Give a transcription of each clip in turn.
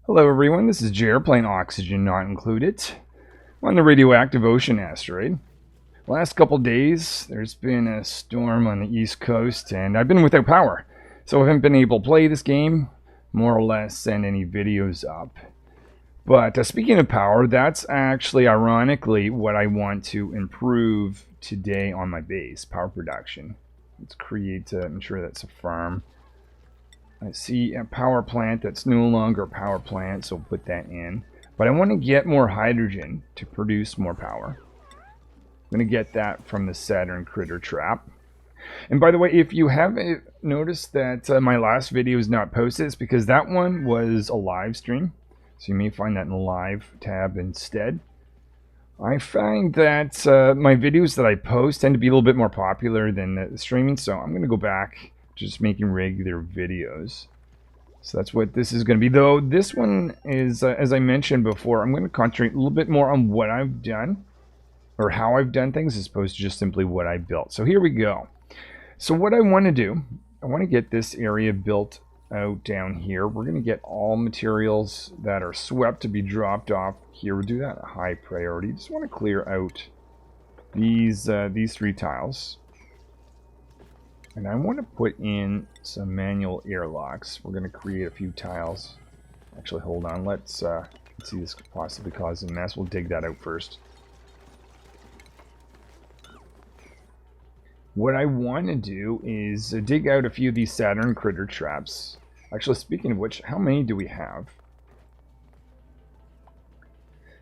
Hello everyone, this is Jer playing Oxygen Not Included on the radioactive ocean asteroid. Last couple days, there's been a storm on the east coast and I've been without power. So I haven't been able to play this game, more or less send any videos up. But speaking of power, that's actually ironically what I want to improve today on my base, power production. Let's create, I'm sure that's a farm. I see a power plant that's no longer a power plant, so put that in. But I want to get more hydrogen to produce more power. I'm going to get that from the Saturn critter trap. And by the way, if you haven't noticed that my last video is not posted, it's because that one was a live stream. So you may find that in the live tab instead. I find that my videos that I post tend to be a little bit more popular than the streaming, so I'm going to go back just making regular videos. So that's what this is going to be. Though this one is, as I mentioned before, I'm going to concentrate a little bit more on what I've done or how I've done things as opposed to just simply what I built. So here we go. So what I want to do, I want to get this area built out down here. We're going to get all materials that are swept to be dropped off here. We'll do that at high priority. Just want to clear out these three tiles. And I want to put in some manual airlocks. We're going to create a few tiles. Actually, hold on. Let's see, this could possibly cause a mess. We'll dig that out first. What I want to do is dig out a few of these Saturn critter traps. Actually, speaking of which, how many do we have?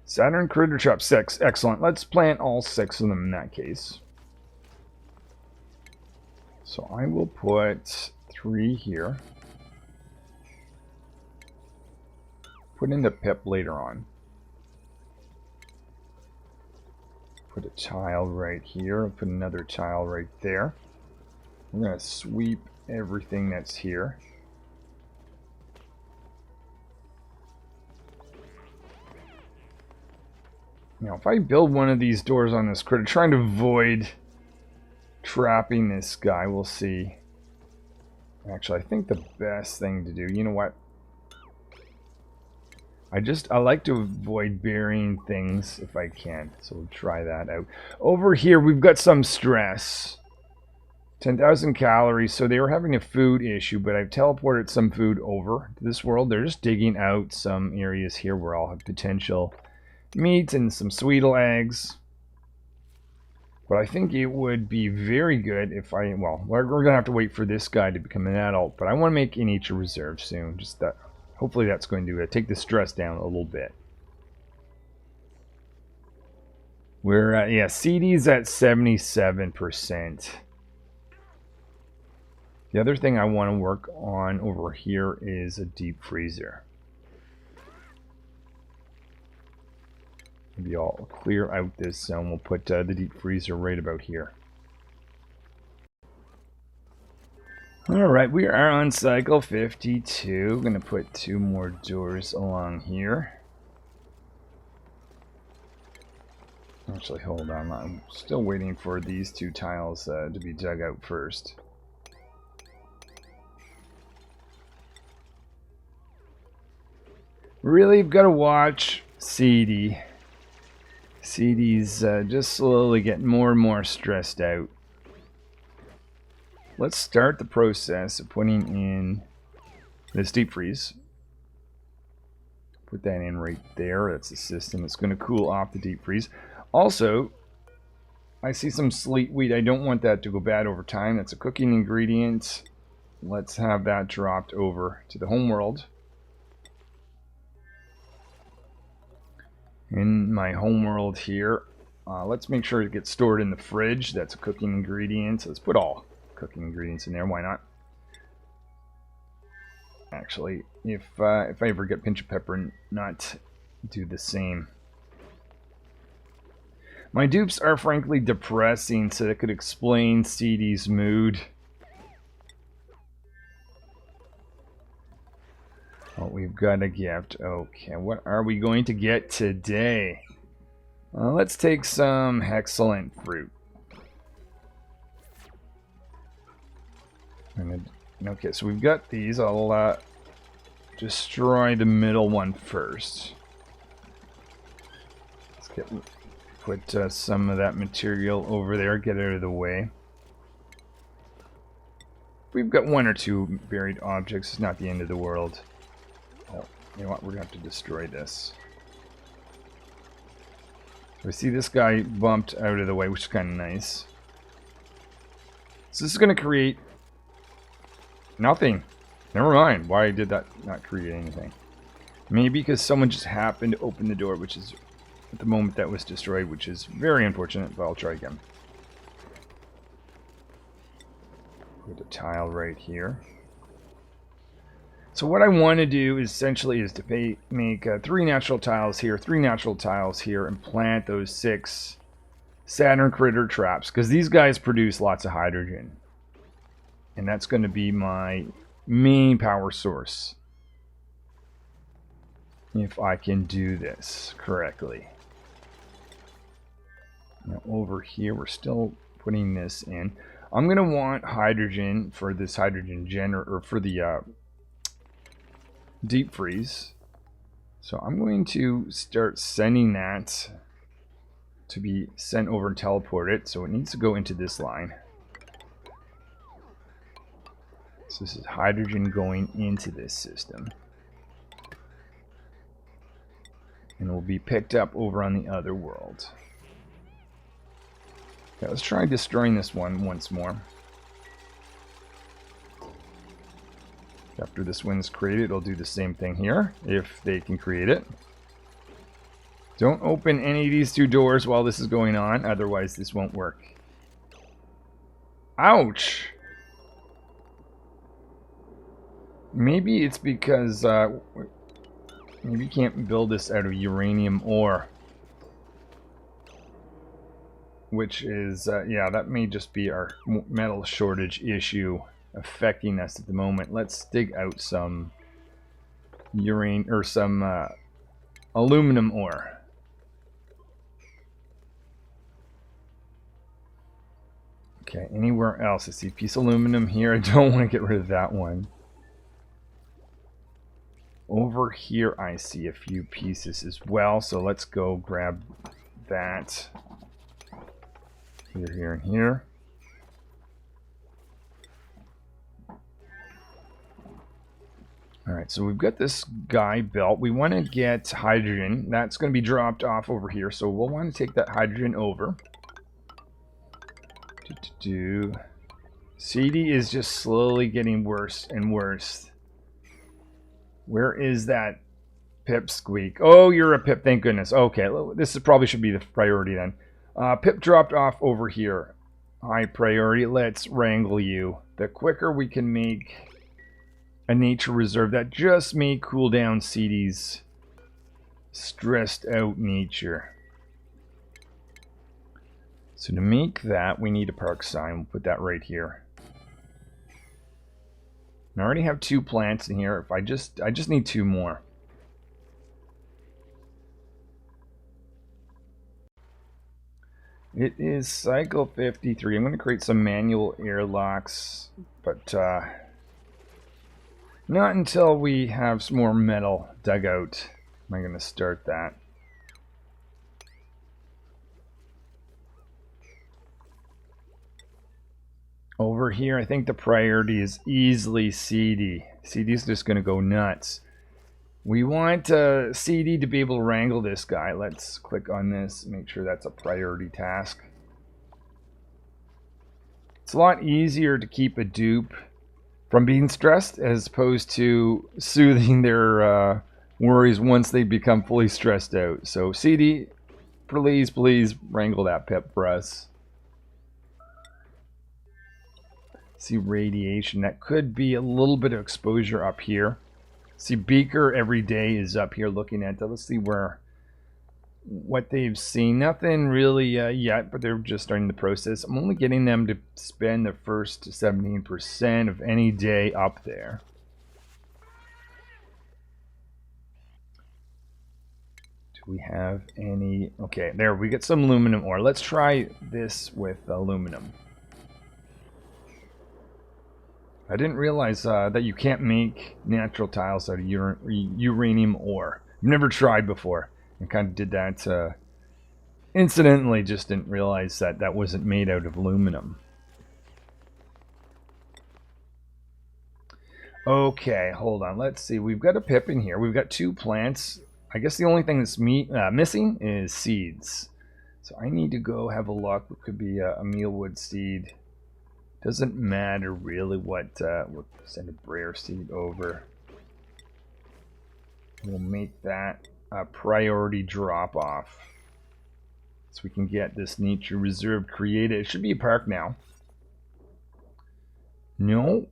Saturn critter trap 6. Excellent. Let's plant all 6 of them in that case. So I will put 3 here. Put in the pip later on. Put a tile right here. I'll put another tile right there. I'm going to sweep everything that's here. Now, if I build one of these doors on this critter, trying to avoid trapping this guy, we'll see. Actually, I think the best thing to do, you know what? I like to avoid burying things if I can, so we'll try that out. Over here, we've got some stress. 10,000 calories, so they were having a food issue, but I've teleported some food over to this world. They're just digging out some areas here where I'll have potential meat and some Sweetle eggs. But I think it would be very good if I, well, we're going to have to wait for this guy to become an adult, but I want to make a nature reserve soon. Just that, hopefully that's going to take the stress down a little bit. We're at, yeah, CD's at 77%. The other thing I want to work on over here is a deep freezer. Maybe I'll clear out this zone. We'll put the deep freezer right about here. Alright, we are on cycle 52. I'm going to put 2 more doors along here. Actually, hold on. I'm still waiting for these 2 tiles to be dug out first. Really, you've got to watch CD. CD's just slowly getting more and more stressed out. Let's start the process of putting in this deep freeze. Put that in right there. That's the system that's going to cool off the deep freeze. Also, I see some slate wheat. I don't want that to go bad over time. That's a cooking ingredient. Let's have that dropped over to the homeworld. In my homeworld here, let's make sure it gets stored in the fridge. That's a cooking ingredient. Let's put all cooking ingredients in there. Why not? Actually, if I ever get pinch of pepper, not do the same. My dupes are frankly depressing, so that could explain CD's mood. Oh, we've got a gift. Okay, what are we going to get today? Let's take some excellent fruit. Okay, so we've got these. I'll destroy the middle one first. Let's put some of that material over there, get out of the way. We've got one or two buried objects. It's not the end of the world. Oh, you know what? We're going to have to destroy this. We see this guy bumped out of the way, which is kind of nice. So this is going to create nothing. Never mind. Why did that not create anything? Maybe because someone just happened to open the door, which is at the moment that was destroyed, which is very unfortunate, but I'll try again. Put a tile right here. So what I want to do essentially is to make 3 natural tiles here, 3 natural tiles here, and plant those 6 Saturn critter traps, because these guys produce lots of hydrogen. And that's going to be my main power source. If I can do this correctly. Now over here, we're still putting this in. I'm going to want hydrogen for this hydrogen generator, or for the deep freeze. So I'm going to start sending that to be sent over and teleported. So it needs to go into this line. So this is hydrogen going into this system. And it will be picked up over on the other world. Okay, let's try destroying this one once more. After this one's created, it'll do the same thing here, if they can create it. Don't open any of these 2 doors while this is going on, otherwise this won't work. Ouch! Maybe it's because maybe you can't build this out of uranium ore. Which is, yeah, that may just be our metal shortage issue affecting us at the moment. Let's dig out some uranium, or some aluminum ore. Okay, anywhere else? I see a piece of aluminum here. I don't want to get rid of that one. Over here I see a few pieces as well, so let's go grab that. Here, and here. Alright, so we've got this guy built. We want to get hydrogen. That's going to be dropped off over here, so we'll want to take that hydrogen over. CD is just slowly getting worse and worse. Where is that pipsqueak? Oh, you're a pip, thank goodness. Okay, this probably should be the priority then. Pip dropped off over here. High priority. Let's wrangle you. The quicker we can make a nature reserve, that just may cool down CD's stressed out nature. So to make that, we need a park sign. We'll put that right here. And I already have 2 plants in here. If I just need 2 more. It is cycle 53. I'm going to create some manual airlocks, but not until we have some more metal dug out am I going to start that. Over here, I think the priority is easily CD. CD's just going to go nuts. We want CD to be able to wrangle this guy. Let's click on this, make sure that's a priority task. It's a lot easier to keep a dupe from being stressed as opposed to soothing their worries once they become fully stressed out. So CD, please wrangle that pip for us. See radiation. That could be a little bit of exposure up here. See, Beaker every day is up here looking at that. Let's see what they've seen. Nothing really yet, but they're just starting the process. I'm only getting them to spend the first 17% of any day up there. Do we have any? Okay, there, we get some aluminum ore. Let's try this with aluminum. I didn't realize that you can't make natural tiles out of uranium ore. I've never tried before. I kind of did that incidentally, just didn't realize that that wasn't made out of aluminum. Okay, hold on. Let's see. We've got a pip in here. We've got 2 plants. I guess the only thing that's missing is seeds. So I need to go have a look. It could be a mealwood seed. Doesn't matter really what. We'll send a Brer seed over. We'll make that a priority drop off, so we can get this nature reserve created. It should be a park now. No.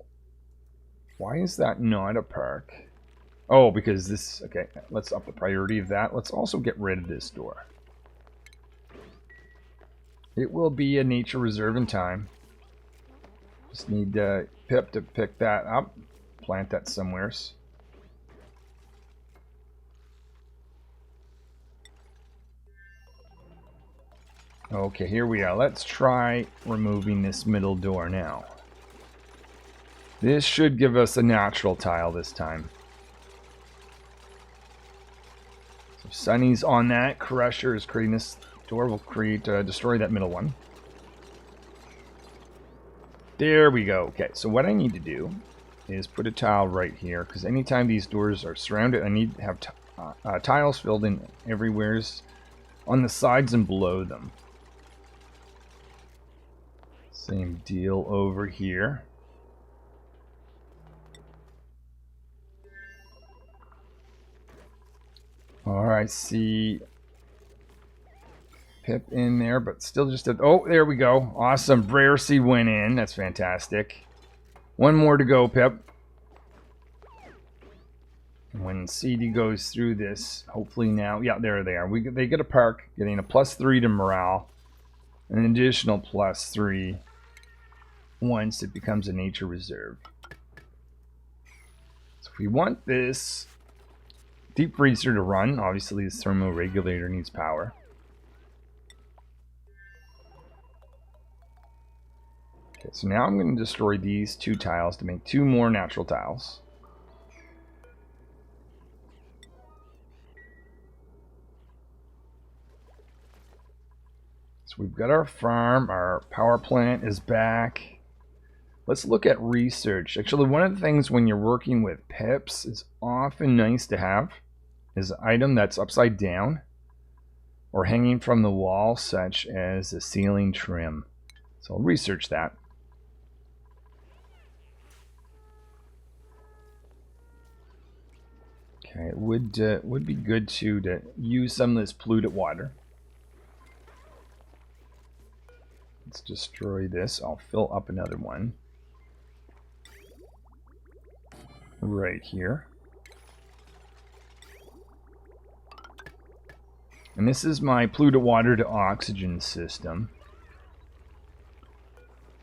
Why is that not a park? Oh, because this. Okay, let's up the priority of that. Let's also get rid of this door. It will be a nature reserve in time. Just need Pip to pick that up, plant that somewheres. Okay, here we are. Let's try removing this middle door now. This should give us a natural tile this time. So Sunny's on that. Crusher is creating this door. Will create destroy that middle one. There we go. Okay, so what I need to do is put a tile right here, because anytime these doors are surrounded, I need to have tiles filled in everywheres on the sides and below them. Same deal over here. Alright, see Pip in there, but still just a... Oh, there we go. Awesome. Brer seed went in. That's fantastic. One more to go, Pip. And when CD goes through this, hopefully now... Yeah, there they are. They get a park, getting a +3 to morale. An additional +3 once it becomes a nature reserve. So if we want this deep freezer to run, obviously this thermoregulator needs power. Okay, so now I'm going to destroy these 2 tiles to make 2 more natural tiles. So we've got our farm, our power plant is back. Let's look at research. Actually, one of the things when you're working with pips is often nice to have is an item that's upside down or hanging from the wall, such as a ceiling trim. So I'll research that. Okay, it would be good to use some of this polluted water. Let's destroy this. I'll fill up another one right here. And this is my polluted water to oxygen system.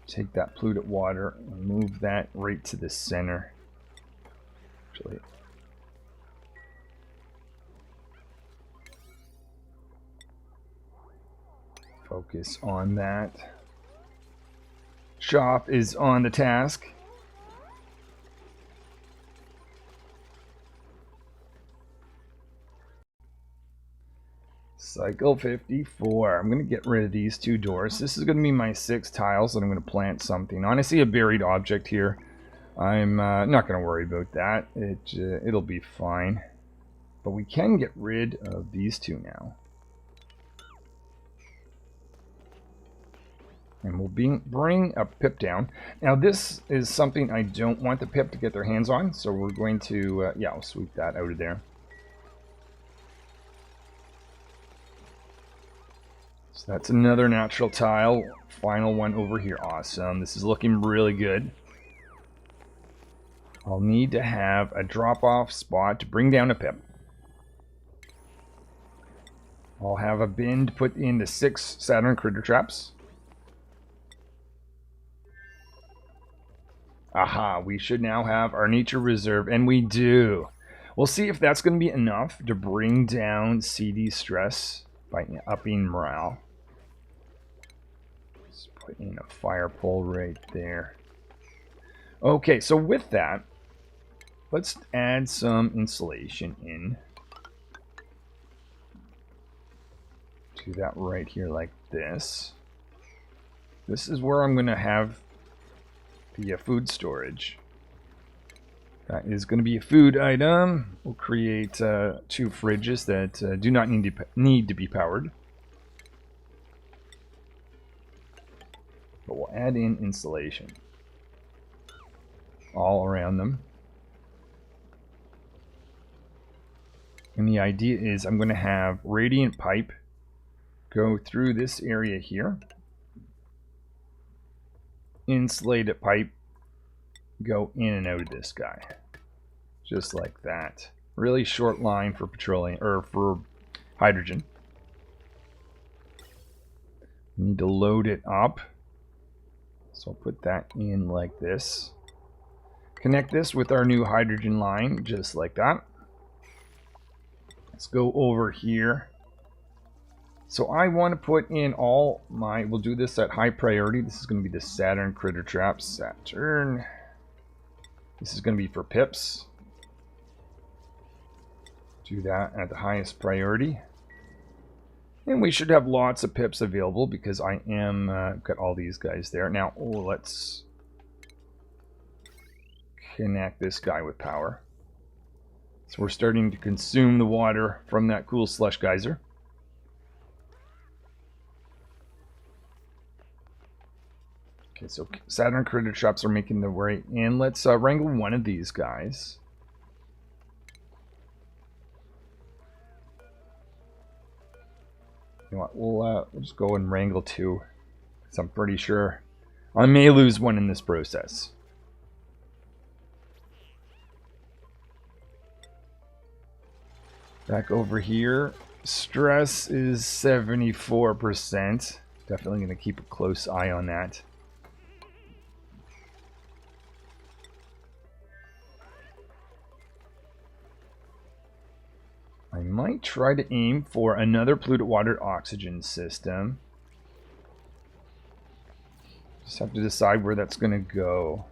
Take that polluted water and move that right to the center. Actually, focus on that. Shop is on the task. Cycle 54. I'm going to get rid of these 2 doors. This is going to be my 6 tiles, and I'm going to plant something. I see a buried object here. I'm not going to worry about that. It'll be fine. But we can get rid of these 2 now. And we'll bring a pip down. Now this is something I don't want the pip to get their hands on, so we're going to, yeah, I'll sweep that out of there. So that's another natural tile. Final one over here. Awesome. This is looking really good. I'll need to have a drop-off spot to bring down a pip. I'll have a bin to put in the 6 Saturn critter traps. Aha, we should now have our nature reserve, and we do. We'll see if that's going to be enough to bring down CD stress by upping morale. Let's put in a fire pole right there. Okay, so with that, let's add some insulation in to that right here like this. This is where I'm going to have the food storage. That is going to be a food item. We'll create 2 fridges that do not need to be powered. But we'll add in insulation all around them. And the idea is I'm going to have radiant pipe go through this area here. Insulated pipe go in and out of this guy. Just like that. Really short line for petroleum, or for hydrogen. We need to load it up. So I'll put that in like this. Connect this with our new hydrogen line, just like that. Let's go over here. So I want to put in all my, we'll do this at high priority. This is going to be the Saturn critter traps. Saturn. This is going to be for pips. Do that at the highest priority. And we should have lots of pips available because I am got all these guys there. Now, let's connect this guy with power. So we're starting to consume the water from that cool slush geyser. Okay, so Saturn critter traps are making their way in. Let's wrangle one of these guys. You know what, we'll just go and wrangle 2. Because I'm pretty sure I may lose one in this process. Back over here. Stress is 74%. Definitely going to keep a close eye on that. I might try to aim for another polluted water oxygen system. Just have to decide where that's going to go.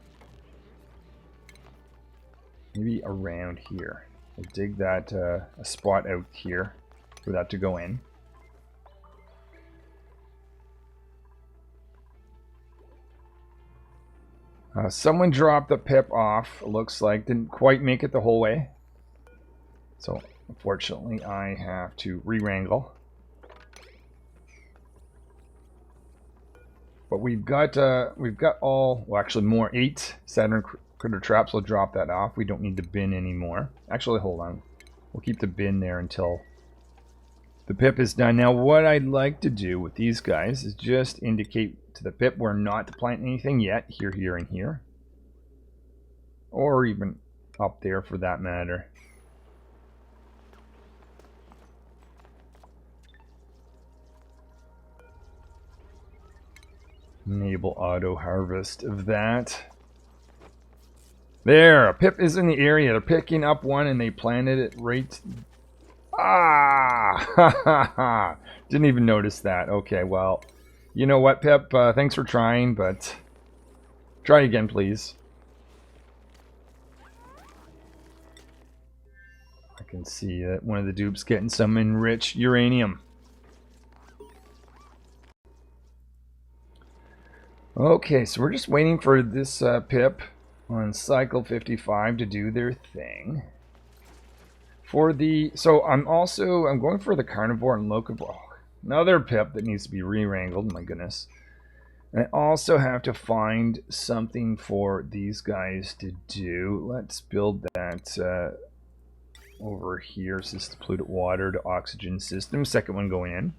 Maybe around here. We'll dig that a spot out here for that to go in. Someone dropped the pip off. Looks like didn't quite make it the whole way. So unfortunately, I have to re-wrangle. But we've got all, well, actually more 8 Saturn critter traps. We'll drop that off. We don't need the bin anymore. Actually, hold on. We'll keep the bin there until the pip is done. Now, what I'd like to do with these guys is just indicate to the pip we're not to plant anything yet. Here, here, and here. Or even up there for that matter. Enable auto harvest of that. There, a pip is in the area. They're picking up one and they planted it right. Ah! Didn't even notice that. Okay, well, you know what, Pip? Thanks for trying, but try again, please. I can see that one of the dupes getting some enriched uranium. Okay, so we're just waiting for this pip on cycle 55 to do their thing. For the, so I'm going for the carnivore and locavore. Oh, another pip that needs to be re-wrangled, my goodness. I also have to find something for these guys to do. Let's build that over here. So this is the polluted water to oxygen system. Second one going in.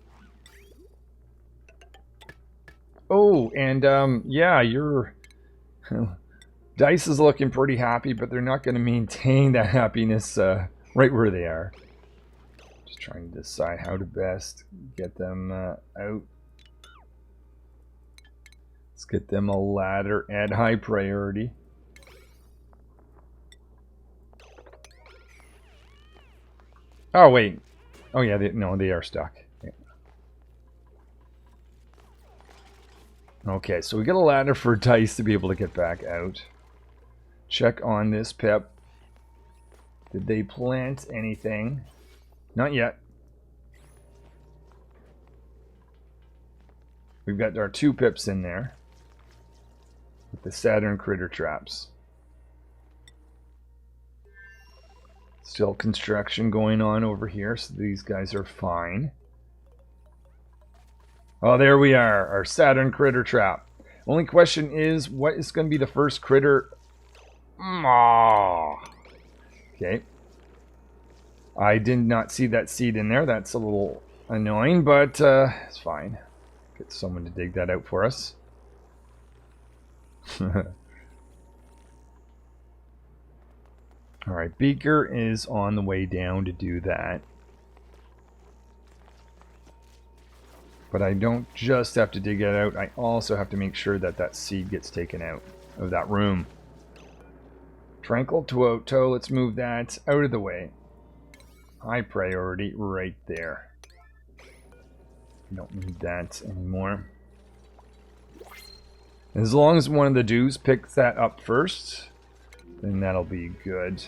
Oh, and yeah, your Dice is looking pretty happy, but they're not going to maintain that happiness right where they are. Just trying to decide how to best get them out. Let's get them a ladder at high priority. Oh, wait. Oh, yeah, no, they are stuck. Okay, so we get a ladder for Dice to be able to get back out. check on this pip. Did they plant anything? Not yet. We've got our 2 pips in there with the Saturn critter traps. Still construction going on over here, so these guys are fine. Oh, there we are, our Saturn critter trap. Only question is, what is going to be the first critter? Okay. I did not see that seed in there. That's a little annoying, but it's fine. Get someone to dig that out for us. Alright, Beaker is on the way down to do that. But I don't just have to dig it out, I also have to make sure that that seed gets taken out of that room. Tranquil Toe, let's move that out of the way. High priority right there. We don't need that anymore. As long as one of the dudes picks that up first, then that'll be good.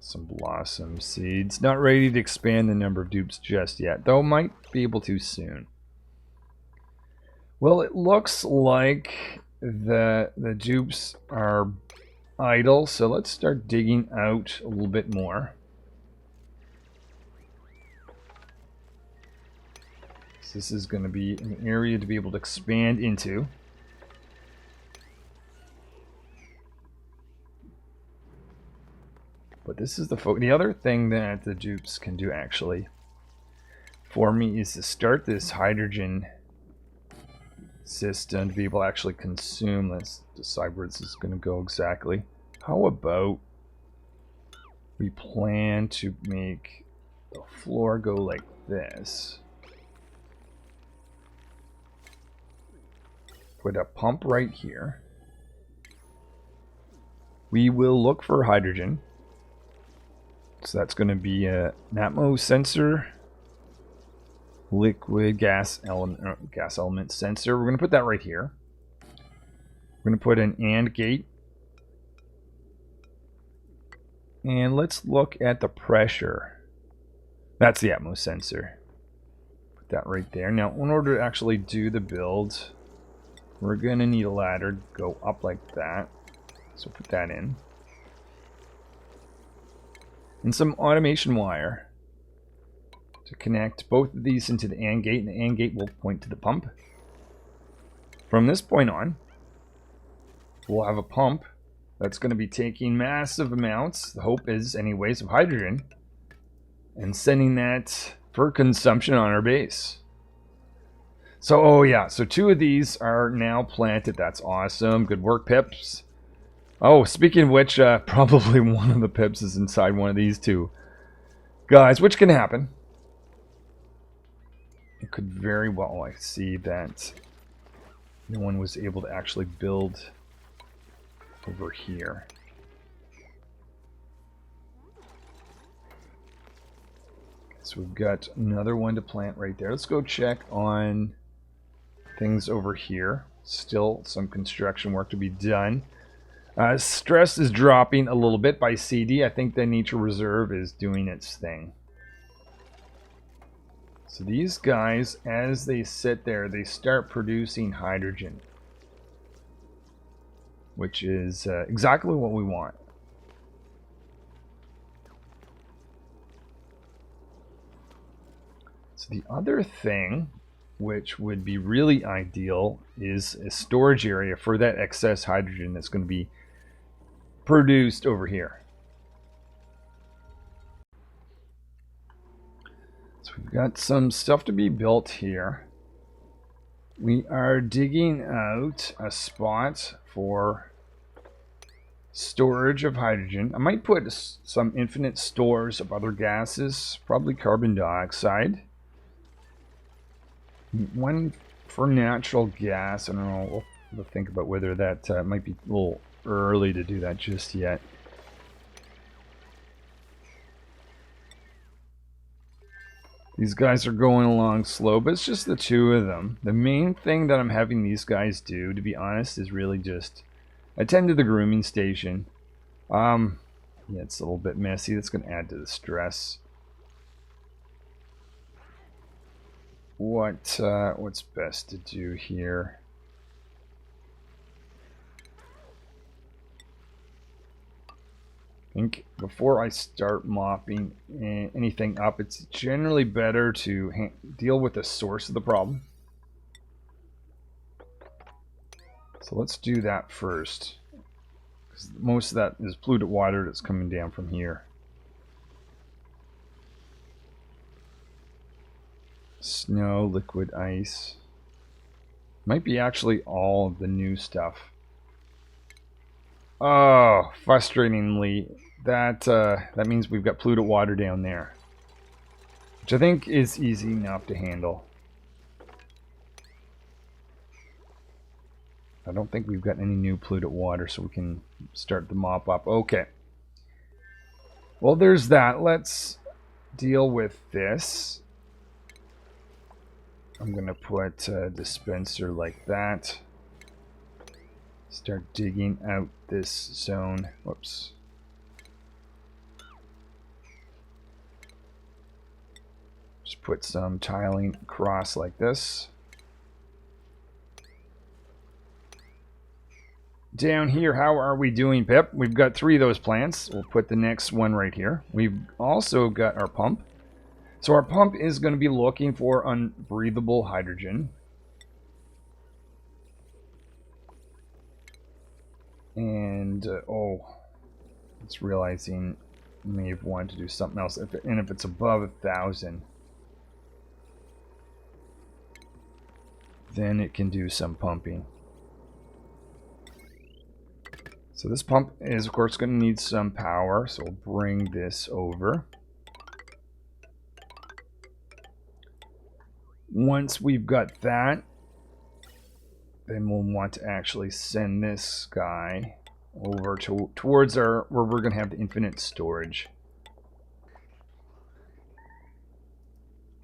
Some blossom seeds. Not ready to expand the number of dupes just yet, though might be able to soon. Well, it looks like the dupes are idle, so let's start digging out a little bit more. So this is going to be an area to be able to expand into. But this is the other thing that the dupes can do actually for me is to start this hydrogen system to be able to actually consume. Let's decide where this is going to go exactly. How about we plan to make the floor go like this. Put a pump right here. We will look for hydrogen. So that's going to be a Atmo sensor, liquid gas element sensor. We're going to put that right here. We're going to put an AND gate. And let's look at the pressure. That's the Atmo sensor. Put that right there. Now, in order to actually do the build, we're going to need a ladder to go up like that. So put that in. And some automation wire to connect both of these into the AND gate, and the AND gate will point to the pump. From this point on, we'll have a pump that's going to be taking massive amounts, the hope is anyways, of hydrogen, and sending that for consumption on our base. So, oh yeah, so 2 of these are now planted. That's awesome. Good work, Pips. Oh, speaking of which, probably one of the pips is inside one of these 2 guys, which can happen. It could very well, I see that no one was able to actually build over here. So we've got another one to plant right there. Let's go check on things over here. Still some construction work to be done. Stress is dropping a little bit by CD. I think the nature reserve is doing its thing. So these guys, as they sit there, they start producing hydrogen, which is exactly what we want. So the other thing, which would be really ideal, is a storage area for that excess hydrogen that's going to be produced over here. So we've got some stuff to be built here. We are digging out a spot for storage of hydrogen. I might put some infinite stores of other gases, probably carbon dioxide. One for natural gas. I don't know. We'll have to think about whether that might be a little early to do that just yet. These guys are going along slow, but it's just the 2 of them. The main thing that I'm having these guys do, to be honest, is really just Attend to the grooming station. Yeah, it's a little bit messy. That's going to add to the stress. What's best to do here? I think before I start mopping anything up, it's generally better to deal with the source of the problem. So let's do that first, because most of that is polluted water that's coming down from here. Snow, liquid ice. Might be actually all of the new stuff. Oh, frustratingly, that means we've got polluted water down there, which I think is easy enough to handle. I don't think we've got any new polluted water, so we can start the mop up. Okay. Well, there's that. Let's deal with this. I'm going to put a dispenser like that. Start digging out this zone. Whoops. Just put some tiling across like this. Down here, how are we doing, Pip? We've got 3 of those plants. We'll put the next one right here. We've also got our pump. So our pump is going to be looking for unbreathable hydrogen. And, it's realizing we may have wanted to do something else. If it's above 1,000, then it can do some pumping. So this pump is, of course, going to need some power. So we'll bring this over. Once we've got that, then we'll want to actually send this guy over towards where we're going to have the infinite storage,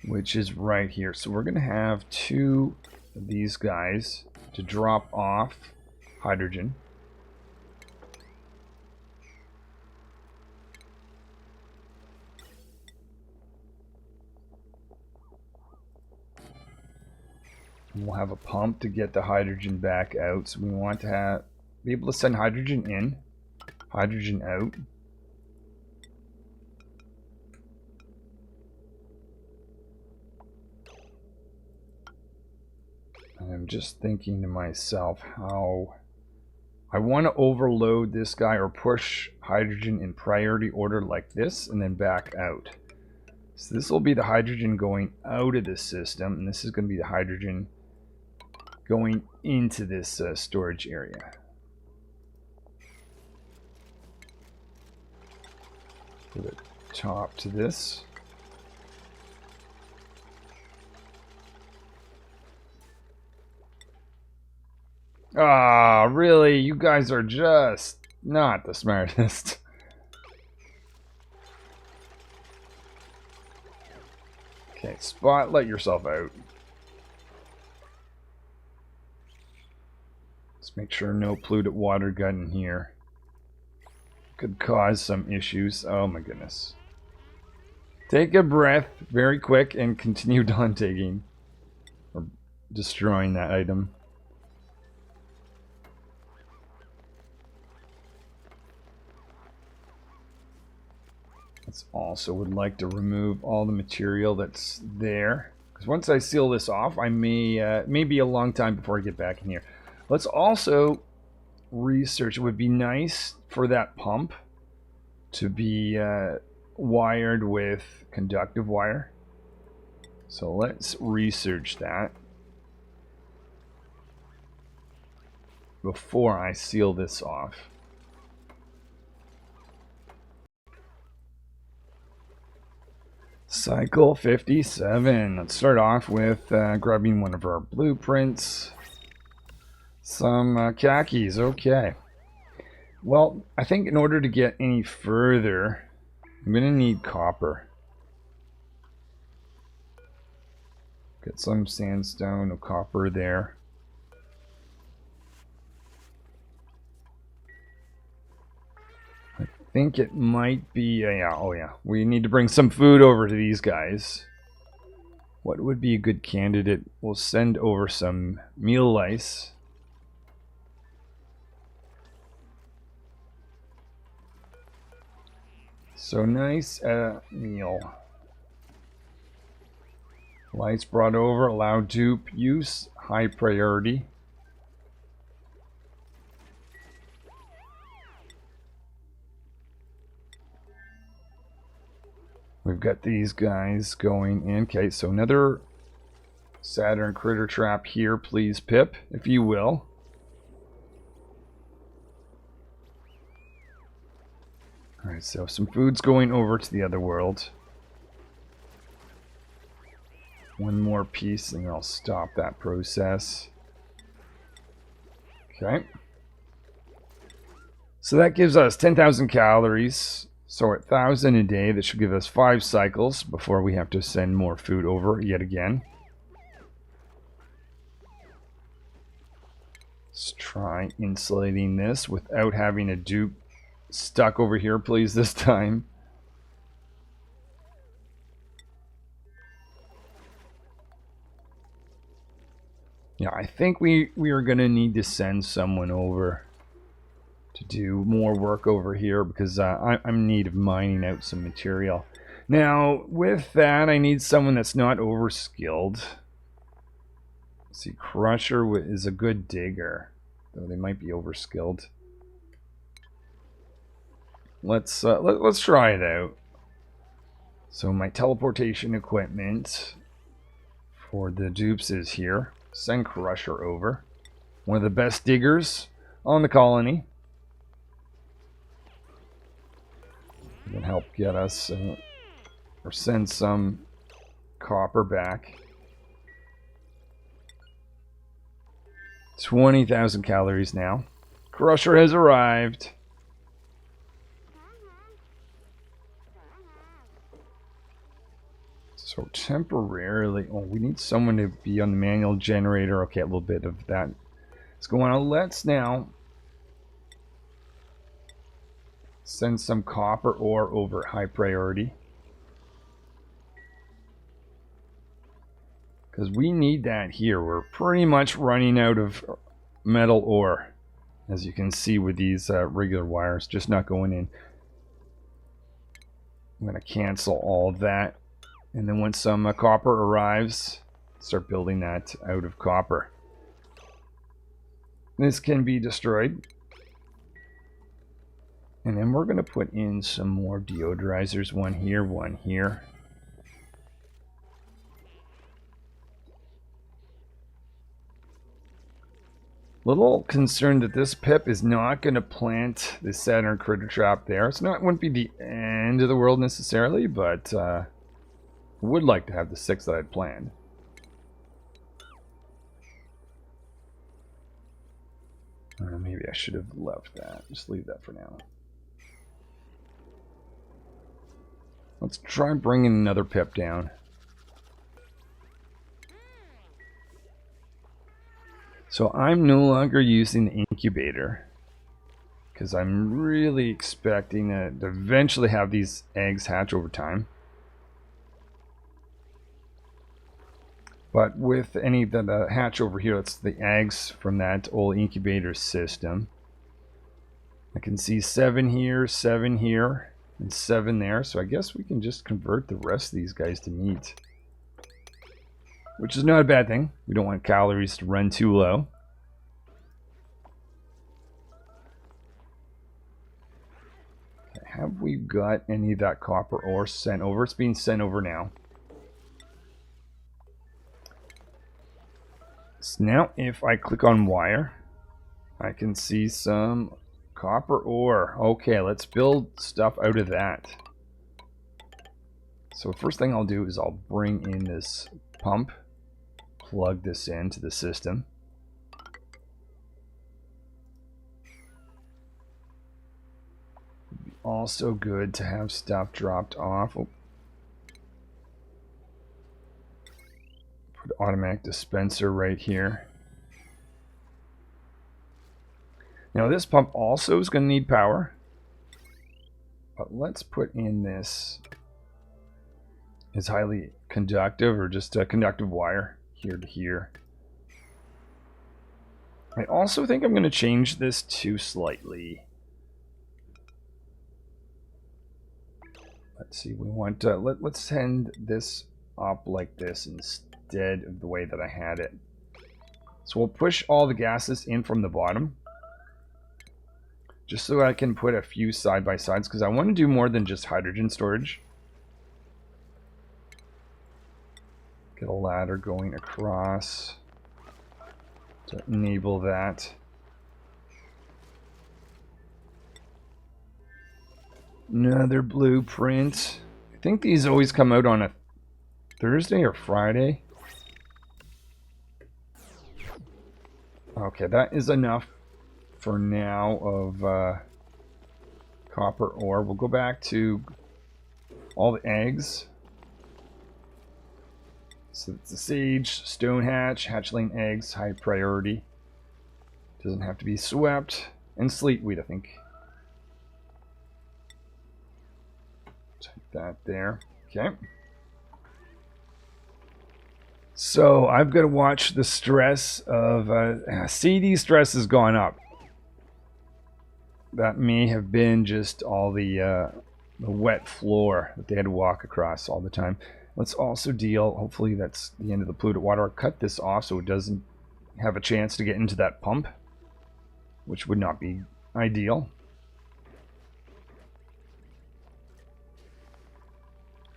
which is right here. So we're going to have 2 of these guys to drop off hydrogen. And we'll have a pump to get the hydrogen back out. So we want to be able to send hydrogen in, hydrogen out. And I'm just thinking to myself how I want to overload this guy or push hydrogen in priority order like this and then back out. So this will be the hydrogen going out of this system, and this is going to be the hydrogen going into this storage area. Put a top to this. Ah, really? You guys are just not the smartest. Okay, spotlight yourself out. Let's make sure no polluted water got in here. Could cause some issues. Oh my goodness. Take a breath very quick and continue on taking or destroying that item. Also would like to remove all the material that's there, because once I seal this off, I may be a long time before I get back in here. Let's also research. It would be nice for that pump to be wired with conductive wire. So let's research that before I seal this off. Cycle 57. Let's start off with grabbing one of our blueprints. Some khakis. Okay. Well, I think in order to get any further, I'm going to need copper. Get some sandstone, no copper there. think it might be... yeah, oh yeah. We need to bring some food over to these guys. What would be a good candidate? We'll send over some meal lice. So nice meal. Lights brought over, allowed dupe use, high priority. We've got these guys going in. Okay, so another Saturn critter trap here, please, Pip, if you will. Alright, so some food's going over to the other world. One more piece and I'll stop that process. Okay. So that gives us 10,000 calories. So at 1,000 a day, that should give us 5 cycles before we have to send more food over yet again. Let's try insulating this without having a dupe stuck over here, please, this time. Yeah, I think we are going to need to send someone over to do more work over here because I'm in need of mining out some material. Now, with that, I need someone that's not overskilled. Let's see, Crusher is a good digger, though they might be overskilled. Let's try it out. So my teleportation equipment for the dupes is here. Send Crusher over. One of the best diggers on the colony. Can help get us or send some copper back. 20,000 calories now. Crusher has arrived. So temporarily, oh, we need someone to be on the manual generator. Okay, a little bit of that is going on. Let's now send some copper ore over high priority. Because we need that here. We're pretty much running out of metal ore. As you can see with these regular wires just not going in. I'm going to cancel all of that. And then once some copper arrives, start building that out of copper. This can be destroyed. And then we're going to put in some more deodorizers. One here, one here. Little concerned that this pip is not going to plant the Saturn critter trap there. It's not, wouldn't be the end of the world necessarily, but would like to have the 6 that I'd planned. Maybe I should have left that. Just leave that for now. Let's try bringing another pip down. So I'm no longer using the incubator because I'm really expecting to eventually have these eggs hatch over time. But with any that hatch over here, that's the eggs from that old incubator system. I can see 7 here, 7 here, and 7 there. So I guess we can just convert the rest of these guys to meat. Which is not a bad thing. We don't want calories to run too low. Okay, have we got any of that copper ore sent over? It's being sent over now. So now if I click on wire, I can see some copper ore. Okay, let's build stuff out of that. So first thing I'll do is I'll bring in this pump, plug this into the system. It'd be also good to have stuff dropped off. Oh. Put automatic dispenser right here. Now this pump also is going to need power. But let's put in this is highly conductive, or just a conductive wire here to here. I also think I'm going to change this to slightly. Let's see, we want let's send this up like this instead of the way that I had it. So we'll push all the gases in from the bottom, just so I can put a few side by sides, because I want to do more than just hydrogen storage. Get a ladder going across to enable that. Another blueprint. I think these always come out on a Thursday or Friday. Okay, that is enough for now of copper ore. We'll go back to all the eggs. So it's the sage, stone hatch, hatchling eggs, high priority. Doesn't have to be swept. And sleetweed, I think. Take that there. Okay. So I've got to watch the stress of CD stress has gone up. That may have been just all the wet floor that they had to walk across all the time. Let's also deal, hopefully that's the end of the polluted water. I'll cut this off so it doesn't have a chance to get into that pump, which would not be ideal.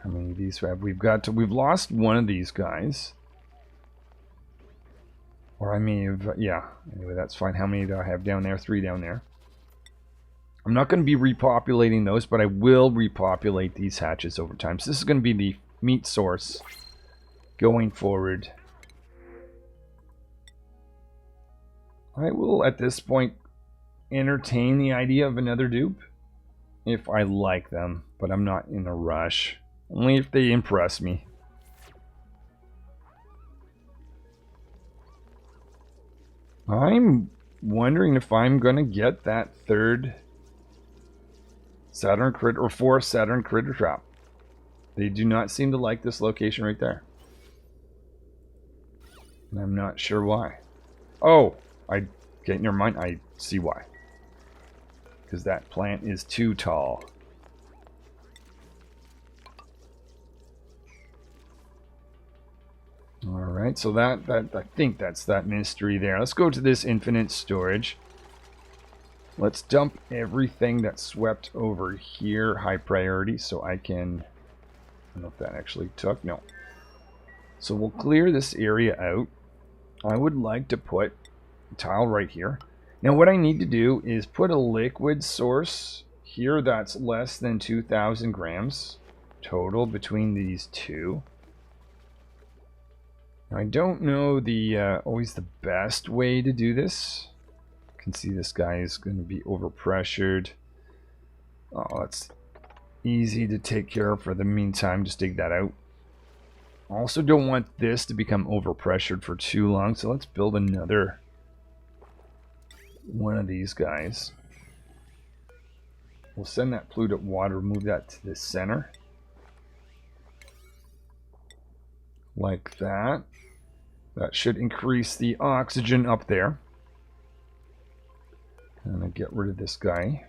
How many of these have we've got? We've lost one of these guys. Or I may have, yeah, anyway, that's fine. How many do I have down there? 3 down there. I'm not going to be repopulating those, but I will repopulate these hatches over time. So this is going to be the meat source going forward. I will, at this point, entertain the idea of another dupe if I like them, but I'm not in a rush. Only if they impress me. I'm wondering if I'm going to get that third Saturn critter, or fourth Saturn critter trap. They do not seem to like this location right there. And I'm not sure why. Oh, okay, never mind. I see why. Because that plant is too tall. Alright, so that I think that's that mystery there. Let's go to this infinite storage. Let's dump everything that's swept over here, high priority, so I can... I don't know if that actually took. No. So we'll clear this area out. I would like to put a tile right here. Now what I need to do is put a liquid source here that's less than 2,000 grams total between these two. Now, I don't know the always the best way to do this. You can see this guy is going to be overpressured. Oh, that's easy to take care of for the meantime. Just dig that out. Also don't want this to become overpressured for too long, so let's build another one of these guys. We'll send that polluted water, move that to the center. Like that. That should increase the oxygen up there. And I get rid of this guy.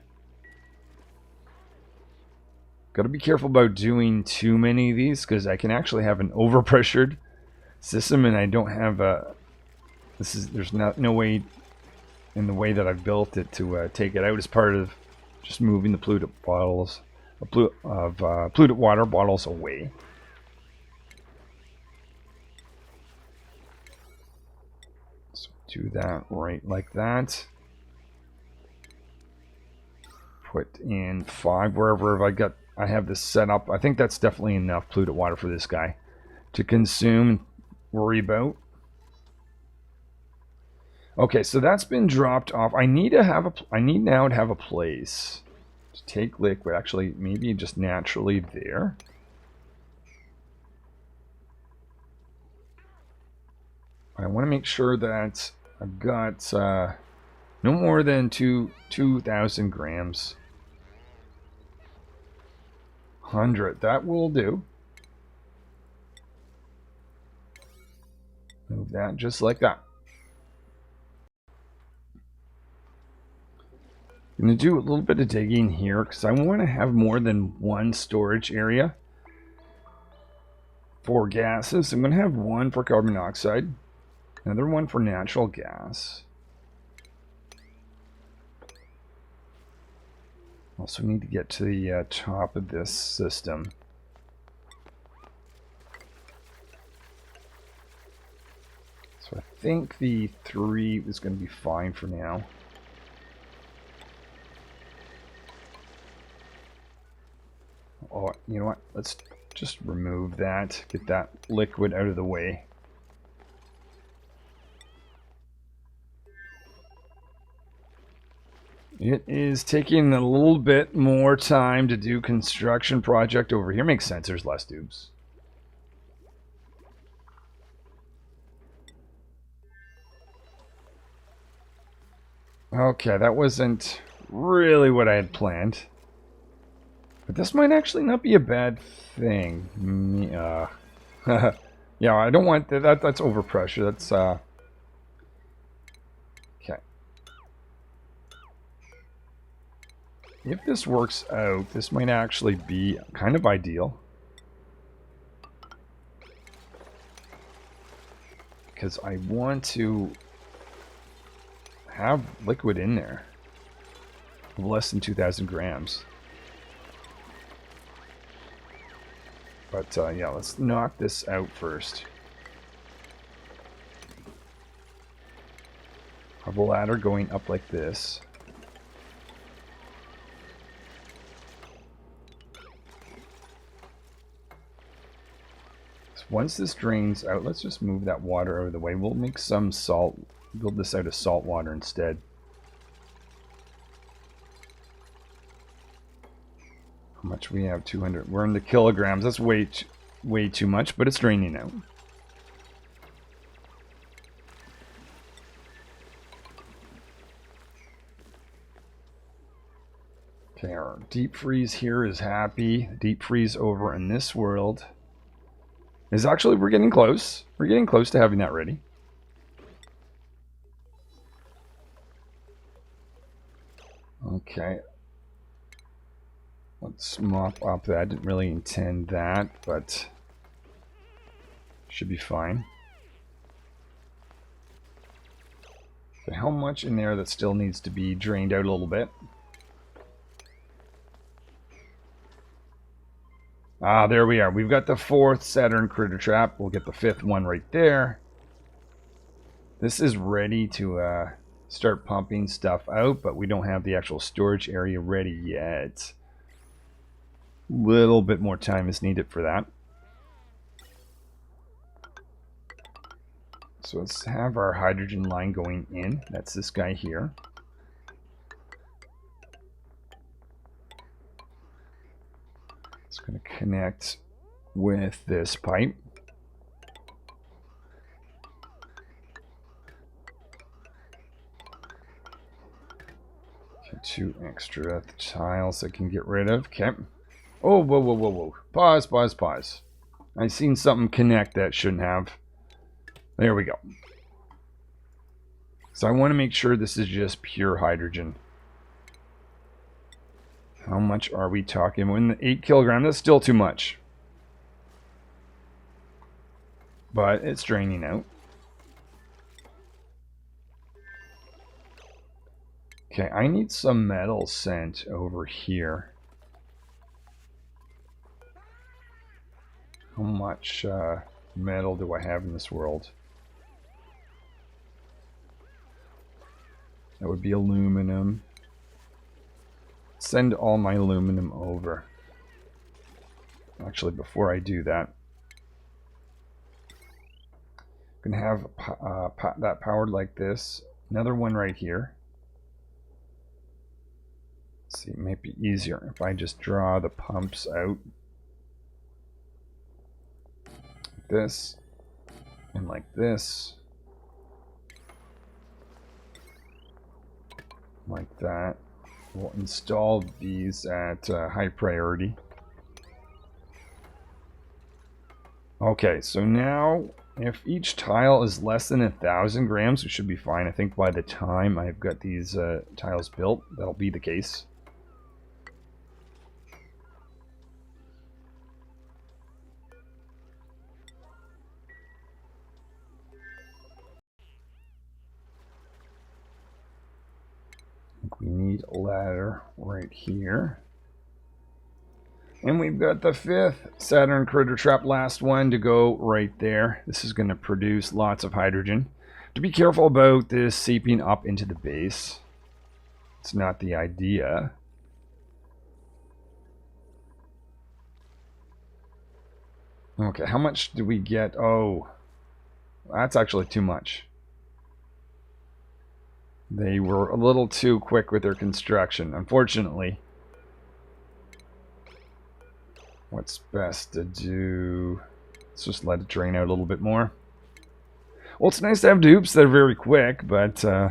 Got to be careful about doing too many of these, because I can actually have an overpressured system, and I don't have a. There's no way in the way that I've built it to take it out as part of just moving the polluted bottles of polluted water bottles away. So do that right like that. Put in 5 wherever I have this set up. I think that's definitely enough polluted water for this guy to consume and worry about. Okay, so that's been dropped off. I need now to have a place to take liquid. Actually, maybe just naturally there. I want to make sure that I've got no more than 2,000 grams. 100. That will do. Move that just like that. I'm going to do a little bit of digging here because I want to have more than one storage area for gases. I'm going to have one for carbon dioxide, another one for natural gas. Also need to get to the top of this system. So I think the 3 is going to be fine for now. Oh, you know what? Let's just remove that. Get that liquid out of the way. It is taking a little bit more time to do construction project over here. Makes sense. There's less tubes. Okay, that wasn't really what I had planned. But this might actually not be a bad thing. Yeah, I don't want that. That's overpressure. That's okay. If this works out, this might actually be kind of ideal. Because I want to have liquid in there of less than 2,000 grams. But yeah, let's knock this out first. Have a ladder going up like this. So once this drains out, let's just move that water out of the way. We'll make some salt, build this out of salt water instead. How much we have? 200. We're in the kilograms. That's way too much, but it's draining out. Okay, our deep freeze here is happy. Deep freeze over in this world is actually, we're getting close. We're getting close to having that ready. Okay. Let's mop up that. I didn't really intend that, but should be fine. Okay, how much in there that still needs to be drained out a little bit? Ah, there we are. We've got the 4th Saturn critter trap. We'll get the 5th one right there. This is ready to start pumping stuff out, but we don't have the actual storage area ready yet. Little bit more time is needed for that. So let's have our hydrogen line going in. That's this guy here. It's going to connect with this pipe. Okay, 2 extra tiles I can get rid of. Okay. Oh, whoa, whoa, whoa, whoa. Pause, pause, pause. I seen something connect that shouldn't have. There we go. So I want to make sure this is just pure hydrogen. How much are we talking? When the 8 kilograms, that's still too much. But it's draining out. Okay, I need some metal sent over here. How much metal do I have in this world? That would be aluminum. Send all my aluminum over. Actually, before I do that, I'm going to have that powered like this. Another one right here. Let's see, it might be easier if I just draw the pumps out. Like this. And like this. Like that. We'll install these at high priority. Okay, so now if each tile is less than 1,000 grams, we should be fine. I think by the time I've got these tiles built, that'll be the case. I think we need a ladder right here. And we've got the 5th Saturn Critter Trap, last one to go right there. This is going to produce lots of hydrogen. To be careful about this seeping up into the base. It's not the idea. Okay, how much do we get? Oh, that's actually too much. They were a little too quick with their construction, unfortunately. What's best to do? Let's just let it drain out a little bit more. Well, it's nice to have dupes that are very quick, but we'll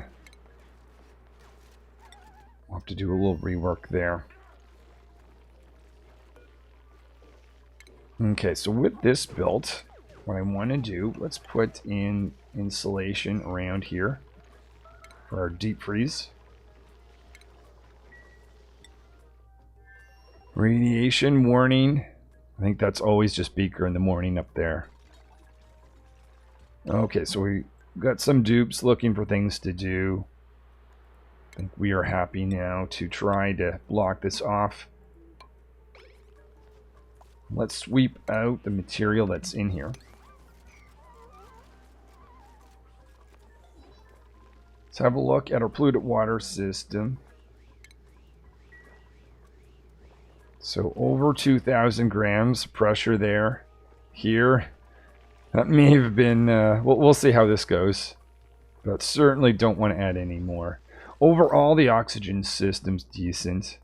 have to do a little rework there. Okay, so with this built, what I want to do, let's put in insulation around here for our deep freeze. Radiation warning. I think that's always just Beaker in the morning up there. Okay, so we got some dupes looking for things to do. I think we are happy now to try to block this off. Let's sweep out the material that's in here. Let's have a look at our polluted water system. So over 2,000 grams pressure there. Here. That may have been, we'll see how this goes. But certainly don't want to add any more. Overall, the oxygen system's decent.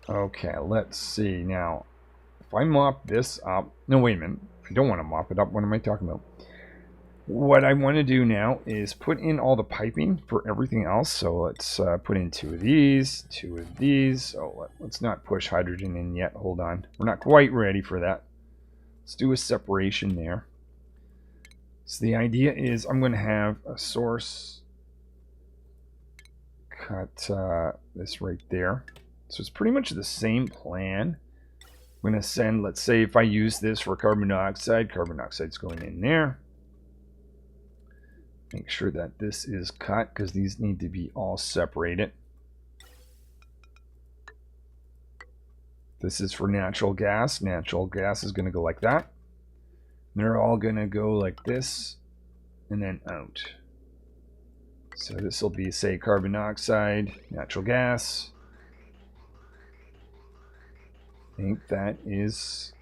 Okay, let's see. Now, if I mop this up... No, wait a minute. I don't want to mop it up. What am I talking about? What I want to do now is put in all the piping for everything else. So let's put in 2 of these, 2 of these. Oh, let's not push hydrogen in yet. Hold on. We're not quite ready for that. Let's do a separation there. So the idea is I'm going to have a source cut this right there. So it's pretty much the same plan. I'm going to send, let's say if I use this for carbon dioxide's going in there. Make sure that this is cut because these need to be all separated. This is for natural gas. Natural gas is going to go like that. They're all going to go like this and then out. So this will be, say, carbon dioxide, natural gas. I think that is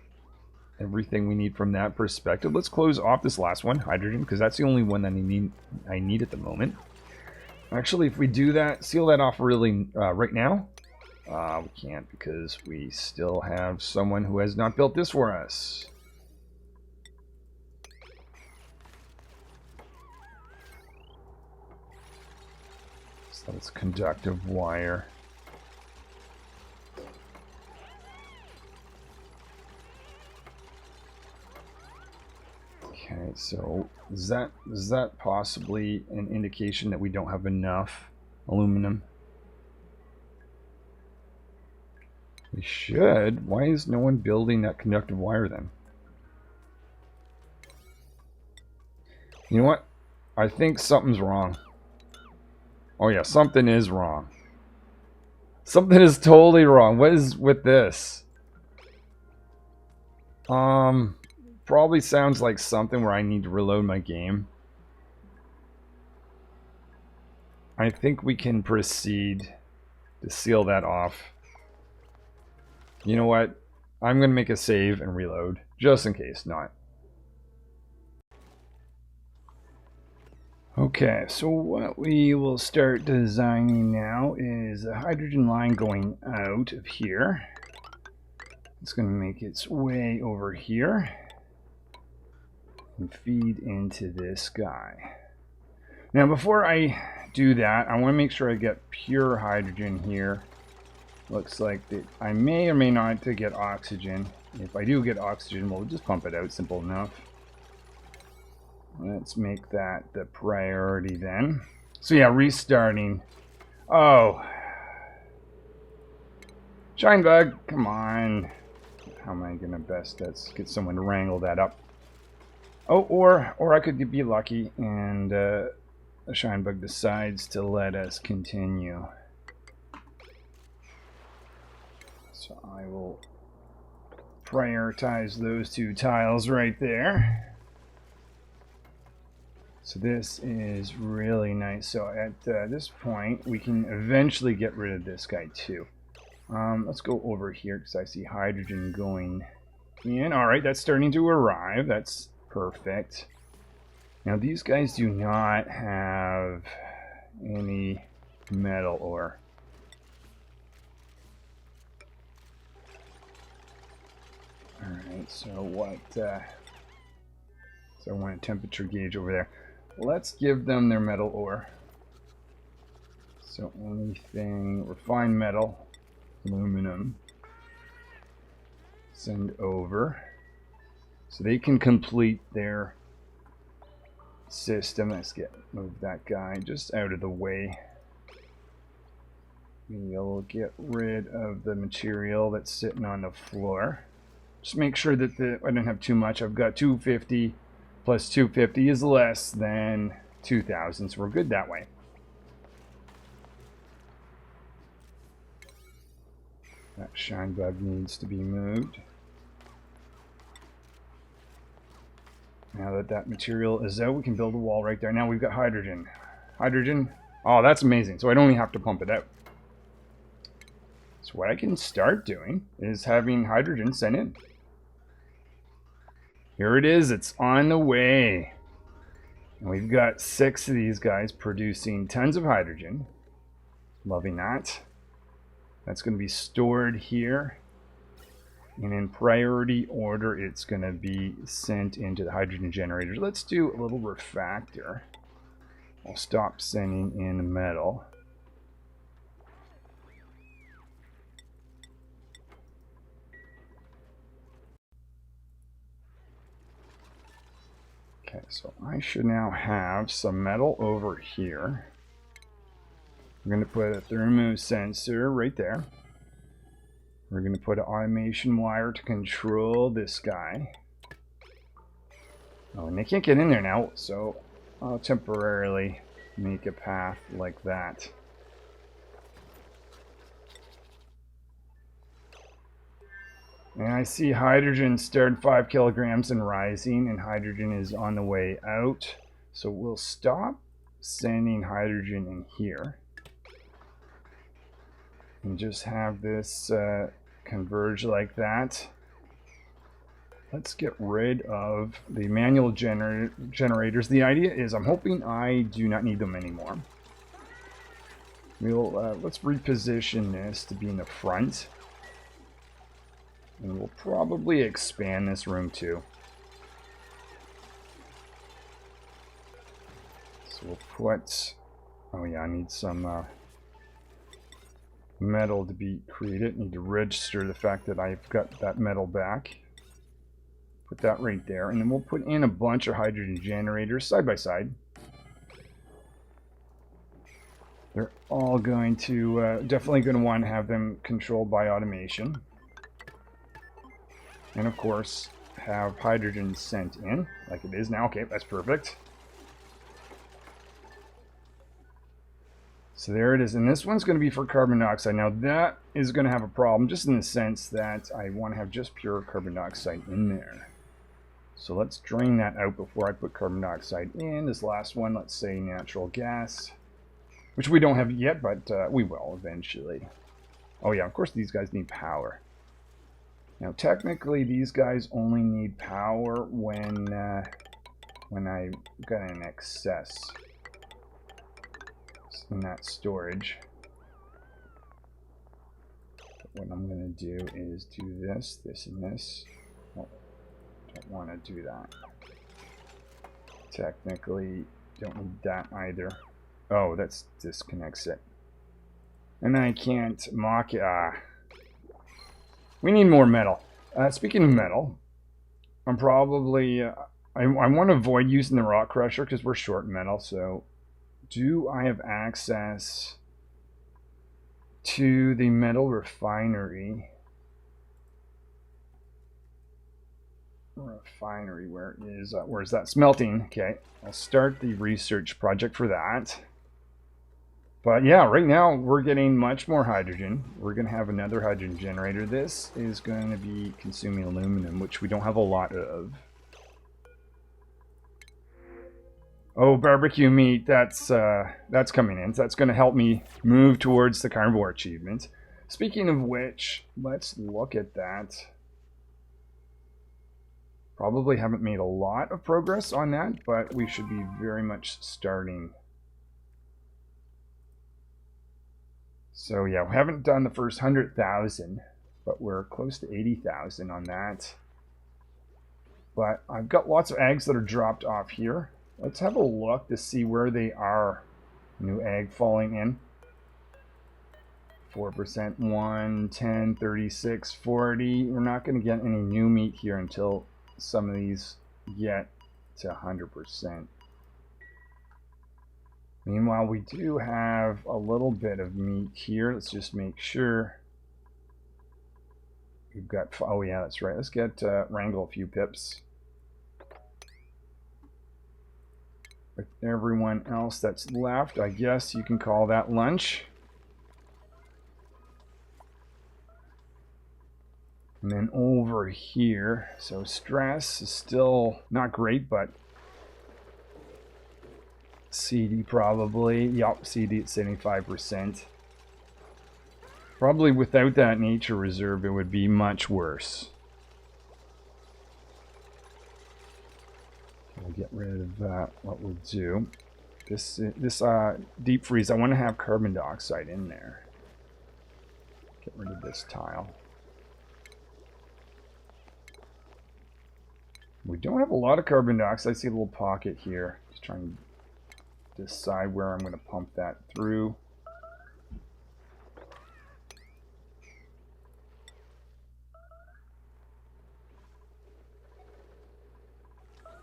everything we need from that perspective. Let's close off this last one, hydrogen, because that's the only one that I need at the moment. Actually, if we do that, seal that off really right now. We can't because we still have someone who has not built this for us. So that's conductive wire. Okay, so is that possibly an indication that we don't have enough aluminum? We should. Why is no one building that conductive wire then? You know what? I think something's wrong. Oh yeah, something is wrong. Something is totally wrong. What is with this? Probably sounds like something where I need to reload my game. I think we can proceed to seal that off. You know what? I'm going to make a save and reload, just in case not. Okay, so what we will start designing now is a hydrogen line going out of here. It's going to make its way over here and feed into this guy. Now before I do that, I want to make sure I get pure hydrogen here. Looks like that I may or may not to get oxygen. If I do get oxygen, we'll just pump it out. Simple enough. Let's make that the priority then. So yeah, restarting. Oh. Shine bug, come on. How am I gonna best get someone to wrangle that up? Oh, or I could be lucky and a shine bug decides to let us continue. So I will prioritize those two tiles right there. So this is really nice. So at this point, we can eventually get rid of this guy too. Let's go over here because I see hydrogen going in. All right, that's starting to arrive. That's perfect. Now these guys do not have any metal ore. All right, so what? So I want a temperature gauge over there. Let's give them their metal ore. So anything refined metal, aluminum, send over. So they can complete their system. Let's move that guy just out of the way. We'll get rid of the material that's sitting on the floor. Just make sure that I don't have too much. I've got 250 plus 250 is less than 2,000, so we're good that way. That shine bug needs to be moved. Now that material is out, we can build a wall right there. Now we've got hydrogen. Hydrogen. Oh, that's amazing. So I don't even have to pump it out. So what I can start doing is having hydrogen sent in. Here it is. It's on the way. And we've got 6 of these guys producing tons of hydrogen. Loving that. That's going to be stored here. And in priority order, it's going to be sent into the hydrogen generators. Let's do a little refactor. I'll stop sending in metal. Okay, so I should now have some metal over here. We're going to put a thermo sensor right there. We're going to put an automation wire to control this guy. Oh, and they can't get in there now, so I'll temporarily make a path like that. And I see hydrogen started 5 kilograms and rising, and hydrogen is on the way out. So we'll stop sending hydrogen in here. And just have this converge like that. Let's get rid of the manual generators. The idea is I'm hoping I do not need them anymore. Let's reposition this to be in the front. And we'll probably expand this room too. So we'll put... Oh yeah, I need some metal to be created. Need to register the fact that I've got that metal back. Put that right there. And then we'll put in a bunch of hydrogen generators side by side. They're all going to... definitely going to want to have them controlled by automation. And of course, have hydrogen sent in, like it is now. Okay, that's perfect. So there it is. And this one's going to be for carbon dioxide. Now that is going to have a problem, just in the sense that I want to have just pure carbon dioxide in there. So let's drain that out before I put carbon dioxide in. This last one, let's say natural gas, which we don't have yet, but we will eventually. Oh yeah, of course these guys need power. Now, technically, these guys only need power when I got an excess in that storage. But what I'm going to do is do this, this, and this. Oh, don't want to do that. Technically, don't need that either. Oh, that disconnects it. And I can't mock... we need more metal. Speaking of metal, I'm probably... I want to avoid using the rock crusher because we're short metal, so... Do I have access to the metal refinery? Refinery, where is that? Smelting. Okay, I'll start the research project for that. But yeah, right now we're getting much more hydrogen. We're going to have another hydrogen generator. This is going to be consuming aluminum, which we don't have a lot of. Oh, barbecue meat, that's coming in. That's going to help me move towards the carnivore achievement. Speaking of which, let's look at that. Probably haven't made a lot of progress on that, but we should be very much starting. So yeah, we haven't done the first 100,000, but we're close to 80,000 on that. But I've got lots of eggs that are dropped off here. Let's have a look to see where they are. New egg falling in. 4%, 1, 10, 36, 40. We're not going to get any new meat here until some of these get to 100%. Meanwhile, we do have a little bit of meat here. Let's just make sure. We've got, oh yeah, that's right. Let's get wrangle a few pips. With everyone else that's left, I guess you can call that lunch. And then over here, so stress is still not great, but CD probably, yup, CD at 75%. Probably without that nature reserve, it would be much worse. We'll get rid of that. What we'll do, this deep freeze, I want to have carbon dioxide in there. Get rid of this tile. We don't have a lot of carbon dioxide. I see a little pocket here. Just trying to decide where I'm going to pump that through.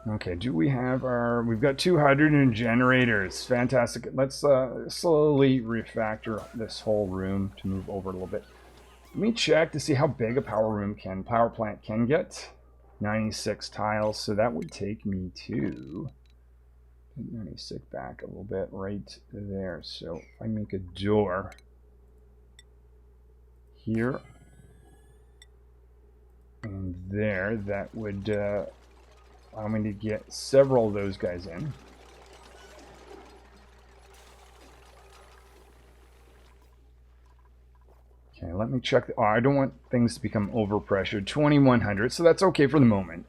Okay, do we have our... We've got 2 hydrogen generators. Fantastic. Let's slowly refactor this whole room to move over a little bit. Let me check to see how big a power plant can get. 96 tiles, so that would take me to... 96 back a little bit right there. So if I make a door here and there, that would... I'm going to get several of those guys in. Okay, let me check. Oh, I don't want things to become overpressured. 2100, so that's okay for the moment.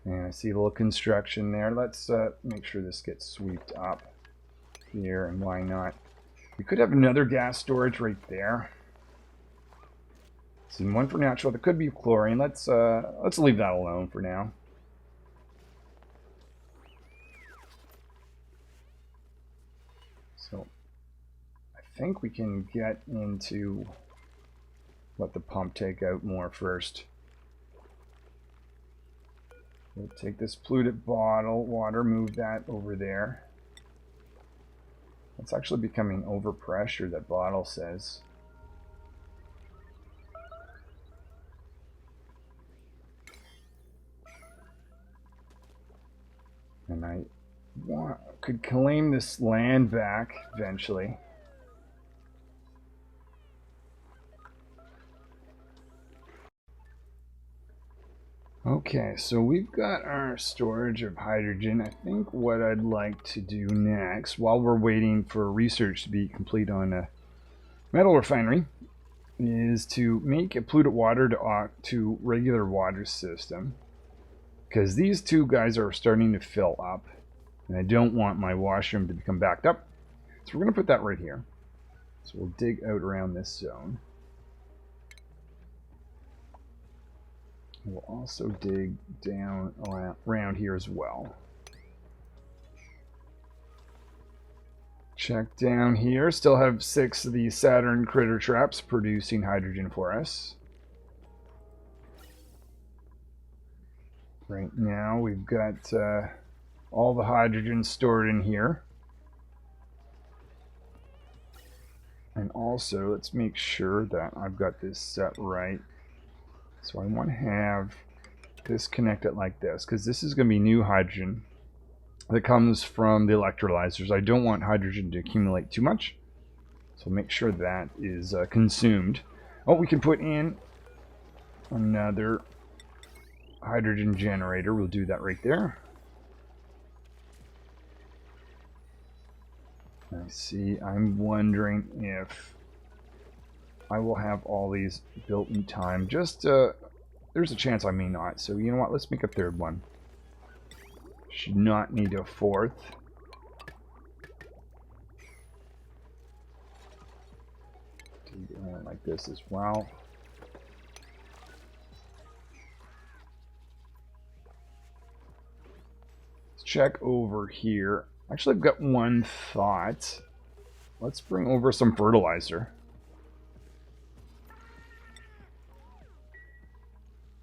And I see a little construction there. Let's make sure this gets swept up here, and why not? We could have another gas storage right there. So one for natural. There could be chlorine. Let's leave that alone for now. So I think we can get into let the pump take out more first. We'll take this polluted bottle water, move that over there. It's actually becoming overpressure, that bottle says. And I could claim this land back eventually. Okay, so we've got our storage of hydrogen. I think what I'd like to do next, while we're waiting for research to be complete on a metal refinery, is to make a polluted water to regular water system. Because these two guys are starting to fill up, and I don't want my washroom to become backed up. So we're going to put that right here. So we'll dig out around this zone. We'll also dig down around here as well. Check down here. Still have 6 of the Saturn critter traps producing hydrogen for us. Right now we've got all the hydrogen stored in here. And also, let's make sure that I've got this set right. So I want to have this connected like this, because this is going to be new hydrogen that comes from the electrolyzers. I don't want hydrogen to accumulate too much, so make sure that is consumed. Oh, we can put in another hydrogen generator. We'll do that right there. I see. I'm wondering if I will have all these built in time. Just, there's a chance I may not. So, you know what? Let's make a third one. Should not need a fourth. Do one like this as well. Let's check over here. Actually, I've got one thought. Let's bring over some fertilizer.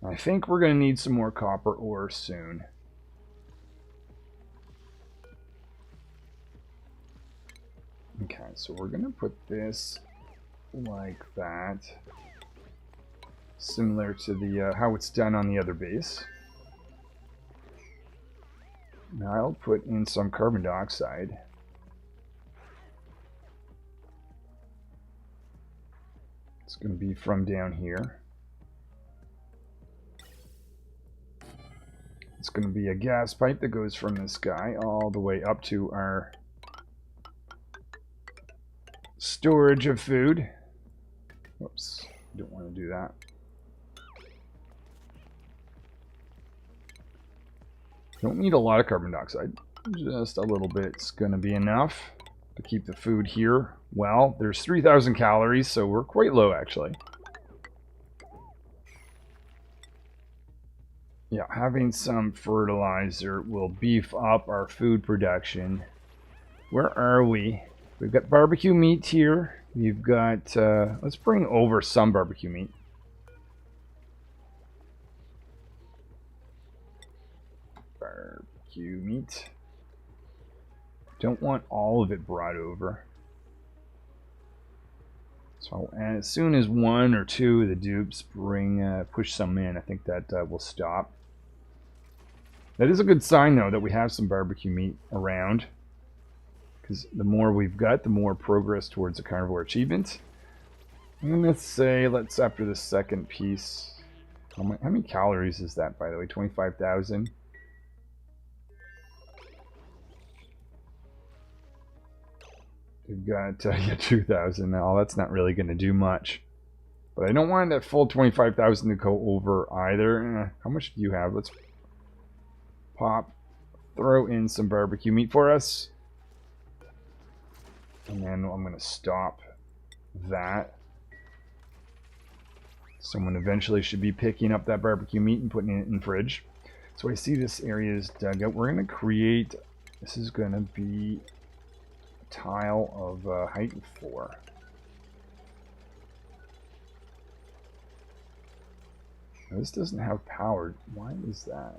I think we're going to need some more copper ore soon. Okay, so we're going to put this like that. Similar to the how it's done on the other base. Now I'll put in some carbon dioxide. It's going to be from down here. It's going to be a gas pipe that goes from this guy all the way up to our storage of food. Whoops, don't want to do that. Don't need a lot of carbon dioxide. Just a little bit's going to be enough to keep the food here. Well, there's 3,000 calories, so we're quite low actually. Yeah, having some fertilizer will beef up our food production. Where are we? We've got barbecue meat here. We've got, let's bring over some barbecue meat. Barbecue meat. Don't want all of it brought over. So as soon as one or two of the dupes push some in, I think that will stop. That is a good sign, though, that we have some barbecue meat around. Because the more we've got, the more progress towards the carnivore achievement. And let's say, after the second piece, how many calories is that, by the way? 25,000? We've got 2,000 now. That's not really going to do much. But I don't want that full 25,000 to go over either. How much do you have? Let's throw in some barbecue meat for us. And then I'm going to stop that. Someone eventually should be picking up that barbecue meat and putting it in the fridge. So I see this area is dug out. We're going to create, this is going to be a tile of height of 4. Now, this doesn't have power. Why is that?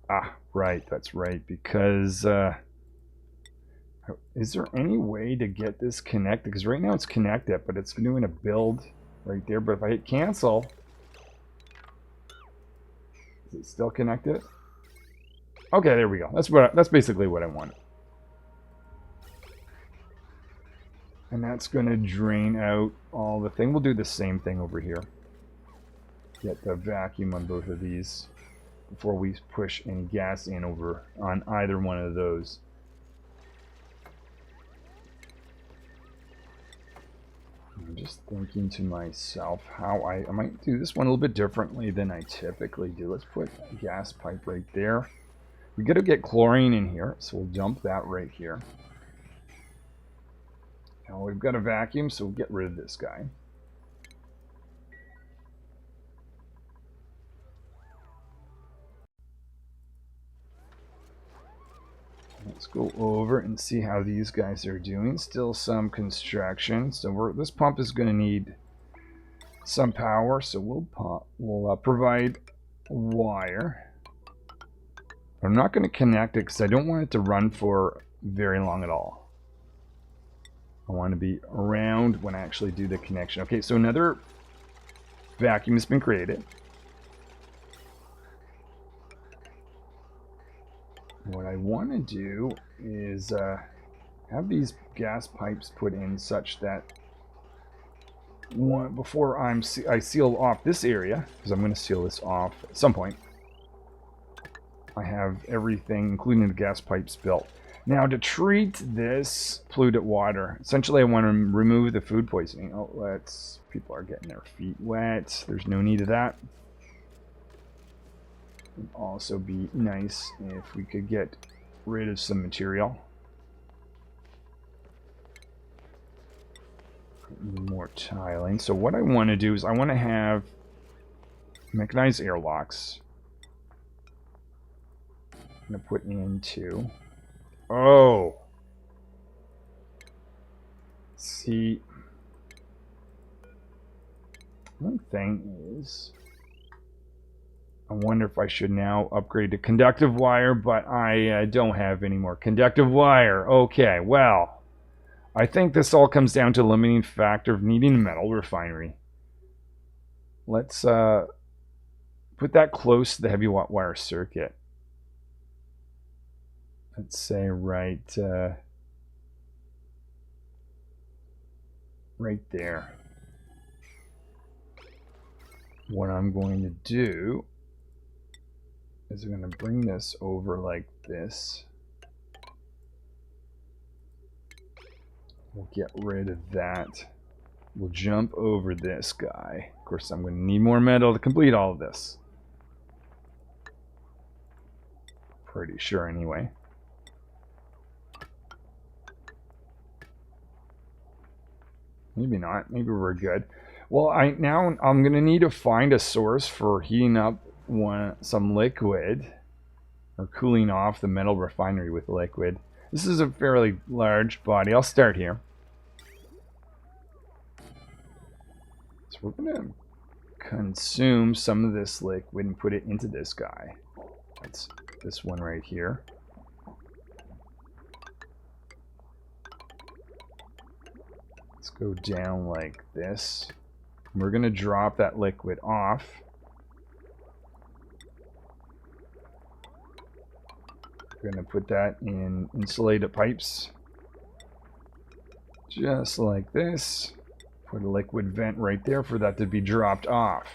Ah, right, that's right, because is there any way to get this connected? Because right now it's connected, but it's doing a build right there. But if I hit cancel, is it still connected? Okay, there we go. That's basically what I want. And that's going to drain out all the thing. We'll do the same thing over here. Get the vacuum on both of these before we push any gas in over on either one of those. I'm just thinking to myself how I might do this one a little bit differently than I typically do. Let's put a gas pipe right there. We got to get chlorine in here, so we'll dump that right here. Now we've got a vacuum, so we'll get rid of this guy. Let's go over and see how these guys are doing. Still some construction. So this pump is going to need some power. So we'll provide wire. I'm not going to connect it because I don't want it to run for very long at all. I want to be around when I actually do the connection. Okay, so another vacuum has been created. What I want to do is have these gas pipes put in such that before I seal off this area, because I'm going to seal this off at some point, I have everything, including the gas pipes, built. Now, to treat this polluted water, essentially I want to remove the food poisoning outlets. People are getting their feet wet. There's no need of that. It would also be nice if we could get rid of some material. More tiling. So what I want to do is I want to have mechanized airlocks. I'm going to put into... Oh! See, one thing is, I wonder if I should now upgrade to conductive wire, but I don't have any more conductive wire. Okay, well, I think this all comes down to the limiting factor of needing a metal refinery. Let's put that close to the heavy wire circuit. Let's say right there. What I'm going to do is I'm going to bring this over like this. We'll get rid of that. We'll jump over this guy. Of course, I'm going to need more metal to complete all of this. Pretty sure anyway. Maybe not. Maybe we're good. Well, now I'm going to need to find a source for heating up some liquid or cooling off the metal refinery with liquid. This is a fairly large body. I'll start here. So we're going to consume some of this liquid and put it into this guy. That's this one right here. Let's go down like this. We're going to drop that liquid off. We're going to put that in insulated pipes. Just like this. Put a liquid vent right there for that to be dropped off.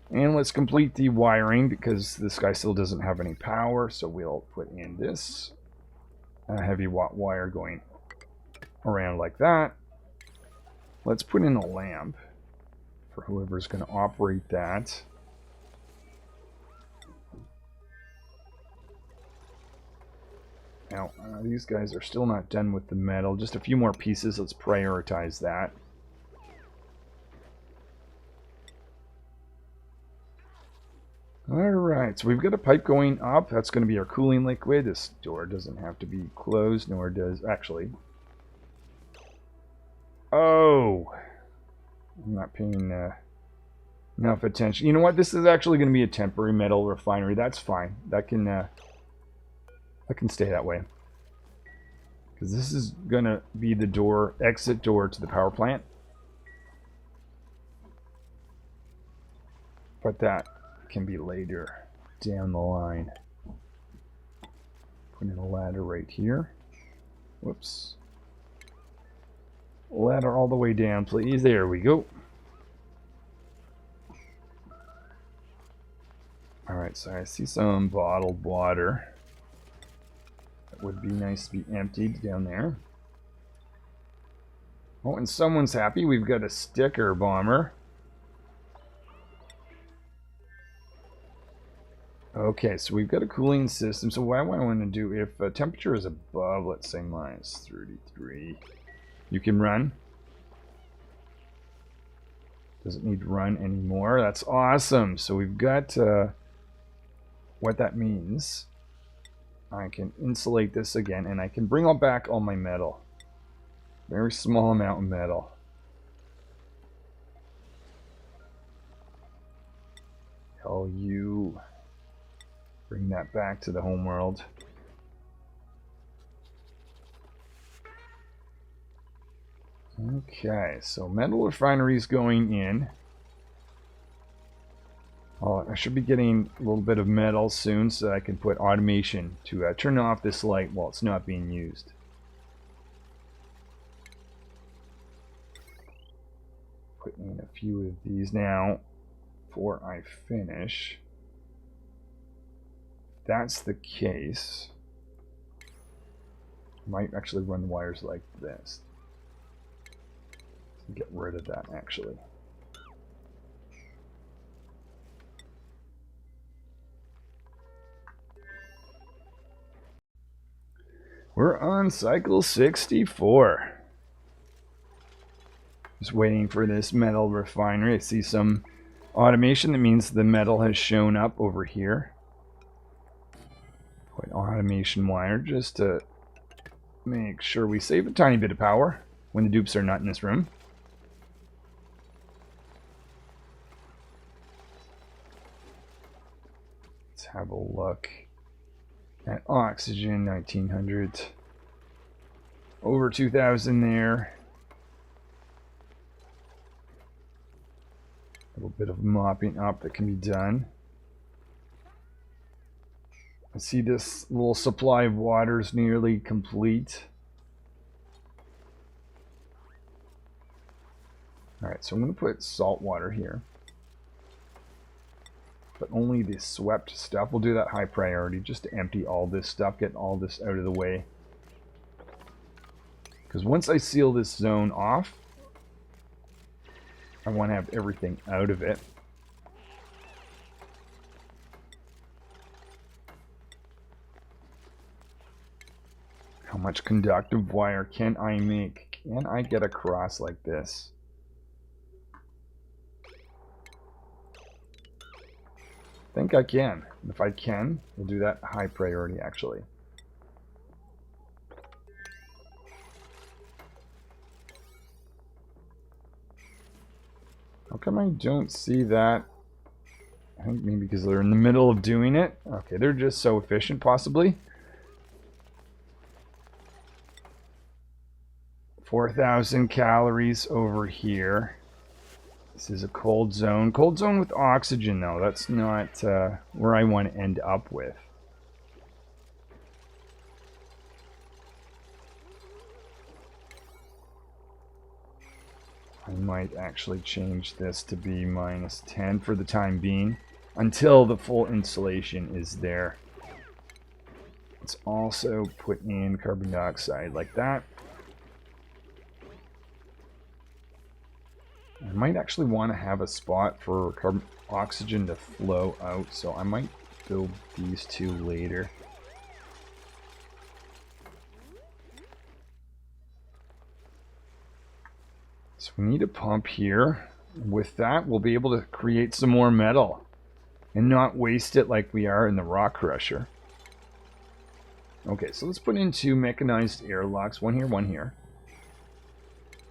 And let's complete the wiring because this guy still doesn't have any power. So we'll put in this heavy watt wire going around like that. Let's put in a lamp for whoever's going to operate that. Now, these guys are still not done with the metal. Just a few more pieces. Let's prioritize that. Alright, so we've got a pipe going up. That's going to be our cooling liquid. This door doesn't have to be closed, nor does... Actually... Oh! I'm not paying enough attention. You know what? This is actually going to be a temporary metal refinery. That's fine. That can stay that way. Because this is going to be the exit door to the power plant. But that can be later down the line. Put in a ladder right here. Whoops. Ladder all the way down, please. There we go. Alright, so I see some bottled water. That would be nice to be emptied down there. Oh, and someone's happy. We've got a sticker bomber. Okay, so we've got a cooling system. So what I want to do, if temperature is above, let's say minus 33, you can run. Doesn't need to run anymore. That's awesome. So we've got what that means. I can insulate this again, and I can bring all back all my metal. Very small amount of metal. Tell you, bring that back to the homeworld. Okay, so metal refineries going in. Oh, I should be getting a little bit of metal soon so that I can put automation to turn off this light while it's not being used. Putting in a few of these now before I finish. If that's the case, I might actually run wires like this. Get rid of that actually. We're on cycle 64. Just waiting for this metal refinery. I see some automation. That means the metal has shown up over here. Put automation wire just to make sure we save a tiny bit of power when the dupes are not in this room. Let's have a look at oxygen. 1900. Over 2000 there. A little bit of mopping up that can be done. I see this little supply of water is nearly complete. Alright, so I'm going to put salt water here. But only the swept stuff. We'll do that high priority just to empty all this stuff, get all this out of the way. Because once I seal this zone off, I want to have everything out of it. How much conductive wire can I make? Can I get across like this? I think I can. If I can, we'll do that high priority actually. How come I don't see that? I think maybe because they're in the middle of doing it. Okay, they're just so efficient, possibly. 4,000 calories over here. This is a cold zone. Cold zone with oxygen, though. That's not where I want to end up with. I might actually change this to be -10 for the time being until the full insulation is there. Let's also put in carbon dioxide like that. I might actually want to have a spot for oxygen to flow out, so I might build these two later. So we need a pump here. With that, we'll be able to create some more metal and not waste it like we are in the rock crusher. Okay, so let's put in two mechanized airlocks, one here, one here.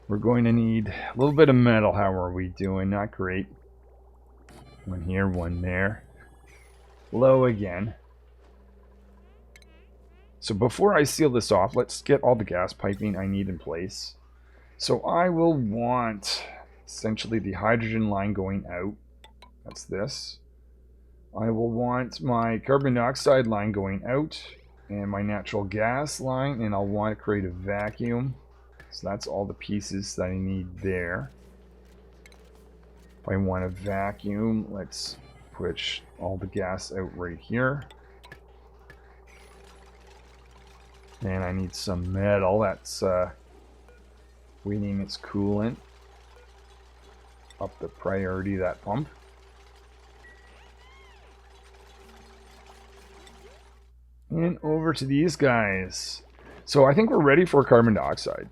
We're going to need a little bit of metal. How are we doing? Not great. One here, one there. Low again. So before I seal this off, let's get all the gas piping I need in place. So I will want essentially the hydrogen line going out. That's this. I will want my carbon dioxide line going out and my natural gas line, and I'll want to create a vacuum. So that's all the pieces that I need there. If I want a vacuum, let's push all the gas out right here. And I need some metal. That's waiting its coolant. Up the priority of that pump. And over to these guys. So I think we're ready for carbon dioxide.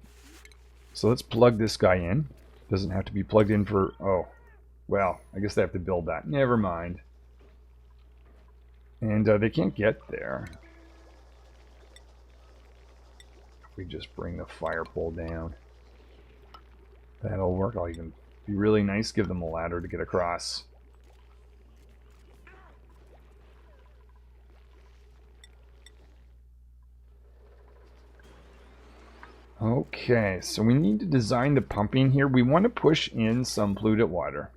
So let's plug this guy in. Doesn't have to be plugged in for... Oh, well, I guess they have to build that. Never mind. And they can't get there. We just bring the fire pole down. That'll work. I'll even be really nice, give them a ladder to get across. Okay, so we need to design the pumping here. We want to push in some polluted water.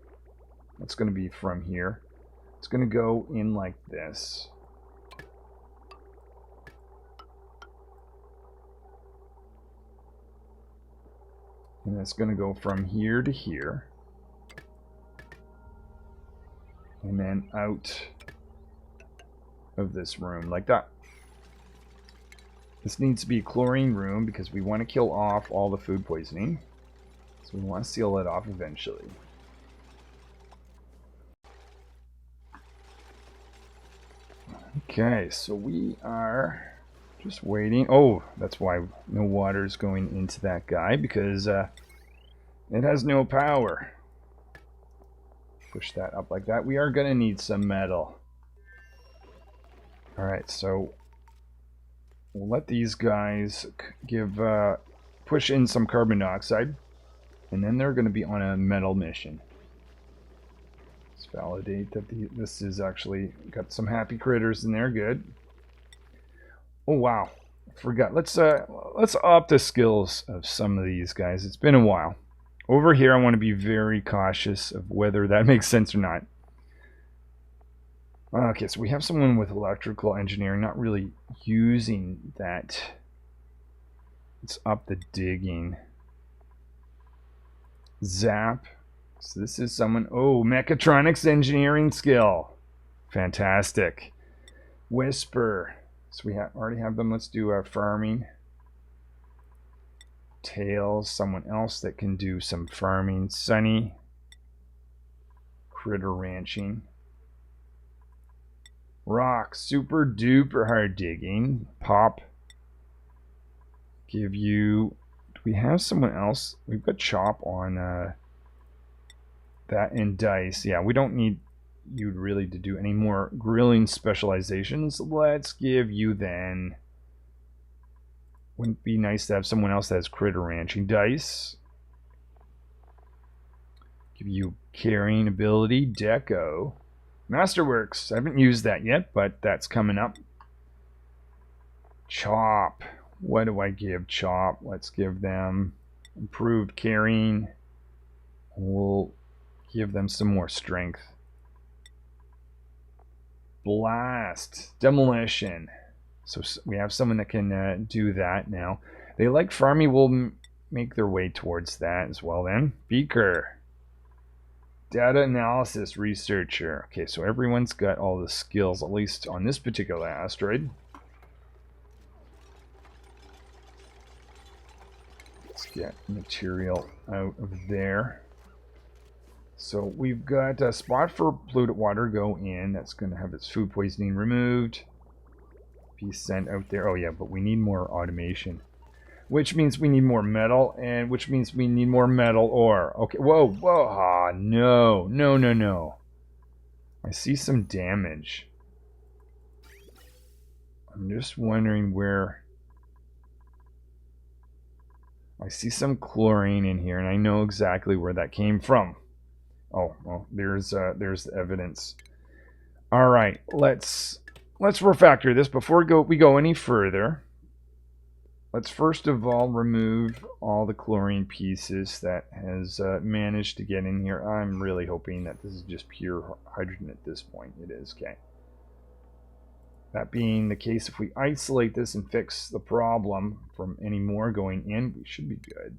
That's going to be from here. It's going to go in like this. And it's going to go from here to here. And then out of this room like that. This needs to be a chlorine room because we want to kill off all the food poisoning. So we want to seal it off eventually. Okay, so we are just waiting. Oh, that's why no water is going into that guy, because it has no power. Push that up like that. We are going to need some metal. Alright, so we'll let these guys push in some carbon dioxide, and then they're going to be on a metal mission. Let's validate that this is actually got some happy critters in there. Good. Oh wow, I forgot. Let's up the skills of some of these guys. It's been a while. Over here, I want to be very cautious of whether that makes sense or not. Okay, so we have someone with electrical engineering, not really using that. Let's up the digging. Zap. So this is someone, oh, mechatronics engineering skill. Fantastic. Whisper. So we already have them. Let's do our farming. Tails, someone else that can do some farming. Sunny. Critter ranching. Rock, super duper hard digging. Pop. Give you, do we have someone else? We've got Chop on that, and Dice. Yeah, we don't need you really to do any more grilling specializations. Let's give you then, wouldn't it be nice to have someone else that has critter ranching? Dice. Give you carrying ability. Deco. Masterworks. I haven't used that yet, but that's coming up. Chop. What do I give Chop? Let's give them improved carrying. We'll give them some more strength. Blast. Demolition. So we have someone that can do that now. They like farming. We'll make their way towards that as well then. Beaker. Data analysis researcher. Okay, so everyone's got all the skills, at least on this particular asteroid. Let's get material out of there. So we've got a spot for polluted water go in. That's going to have its food poisoning removed. Be sent out there. Oh yeah, but we need more automation. Which means we need more metal, and which means we need more metal ore. Okay, whoa, whoa, ah, no, no, no, no. I see some damage. I'm just wondering where... I see some chlorine in here, and I know exactly where that came from. Oh, well, there's the evidence. All right, let's refactor this before we go any further. Let's first of all remove all the chlorine pieces that has managed to get in here. I'm really hoping that this is just pure hydrogen at this point. It is, okay. That being the case, if we isolate this and fix the problem from any more going in, we should be good.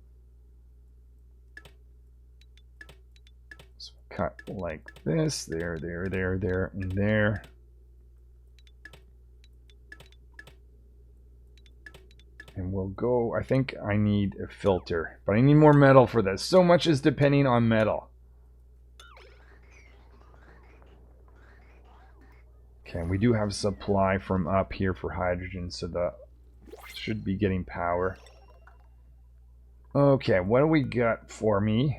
So cut like this, there, there, there, there, and there. And we'll go, I think I need a filter, but I need more metal for this. So much is depending on metal. Okay, we do have supply from up here for hydrogen, so that should be getting power. Okay, what do we got for me?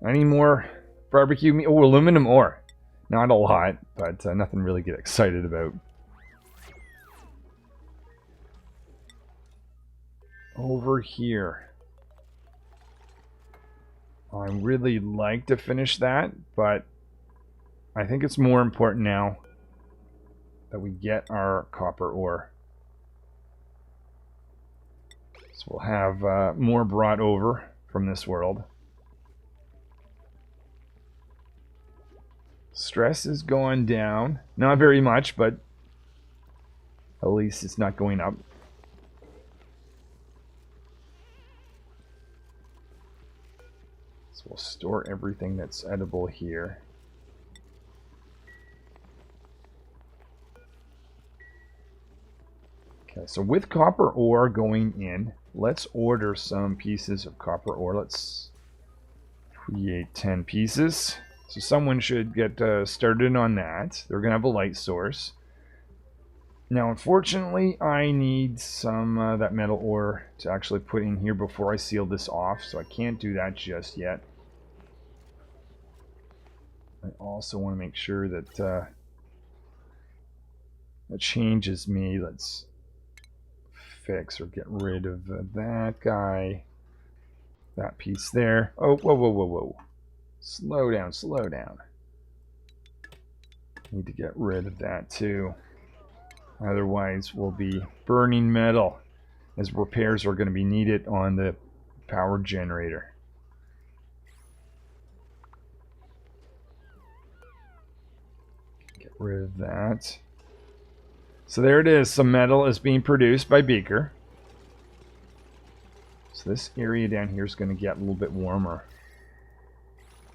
I need more barbecue meat. Oh, aluminum ore. Not a lot, but nothing really to get excited about. over here. I really like to finish that, but I think it's more important now that we get our copper ore. So we'll have more brought over from this world. Stress is going down. Not very much, but at least it's not going up. So we'll store everything that's edible here. Okay, so with copper ore going in, let's order some pieces of copper ore. Let's create 10 pieces. So someone should get started on that. They're going to have a light source. Now, unfortunately, I need some that metal ore to actually put in here before I seal this off, so I can't do that just yet. I also want to make sure that that changes me. Let's fix or get rid of that guy. That piece there. Oh, whoa, whoa, whoa, whoa. Slow down, slow down. Need to get rid of that too. Otherwise, we'll be burning metal, as repairs are going to be needed on the power generator. Get rid of that. So there it is. Some metal is being produced by Beaker. So this area down here is going to get a little bit warmer.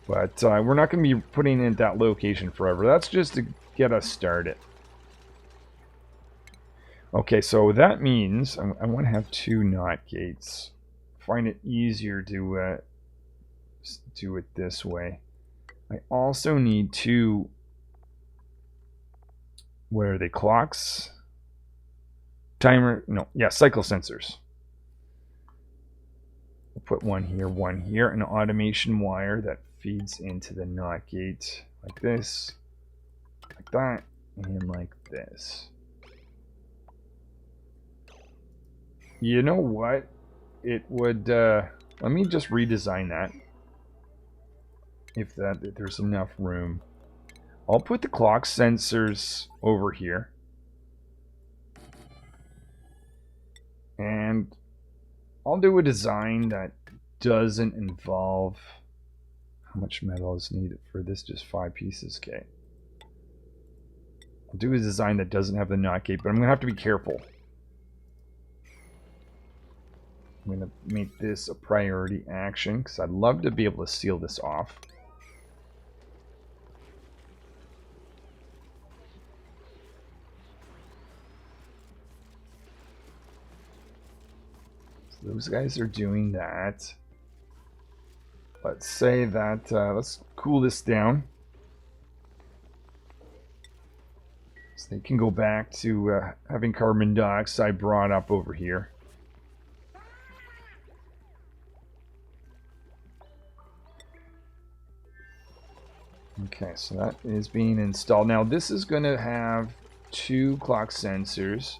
But we're not going to be putting it at that location forever. That's just to get us started. Okay, so that means I want to have 2 NOT gates. Find it easier to do it this way. I also need 2, what are they, clocks? Timer, no, yeah, cycle sensors. We'll put one here, an automation wire that feeds into the NOT gate like this, like that, and like this. You know what? It would, let me just redesign that. If there's enough room. I'll put the clock sensors over here. And I'll do a design that doesn't involve... How much metal is needed for this? Just 5 pieces, okay. I'll do a design that doesn't have the NOT gate, but I'm going to have to be careful. I'm going to make this a priority action because I'd love to be able to seal this off. So those guys are doing that. Let's say that, let's cool this down. So they can go back to having carbon dioxide brought up over here. Okay, so that is being installed. Now this is going to have 2 clock sensors.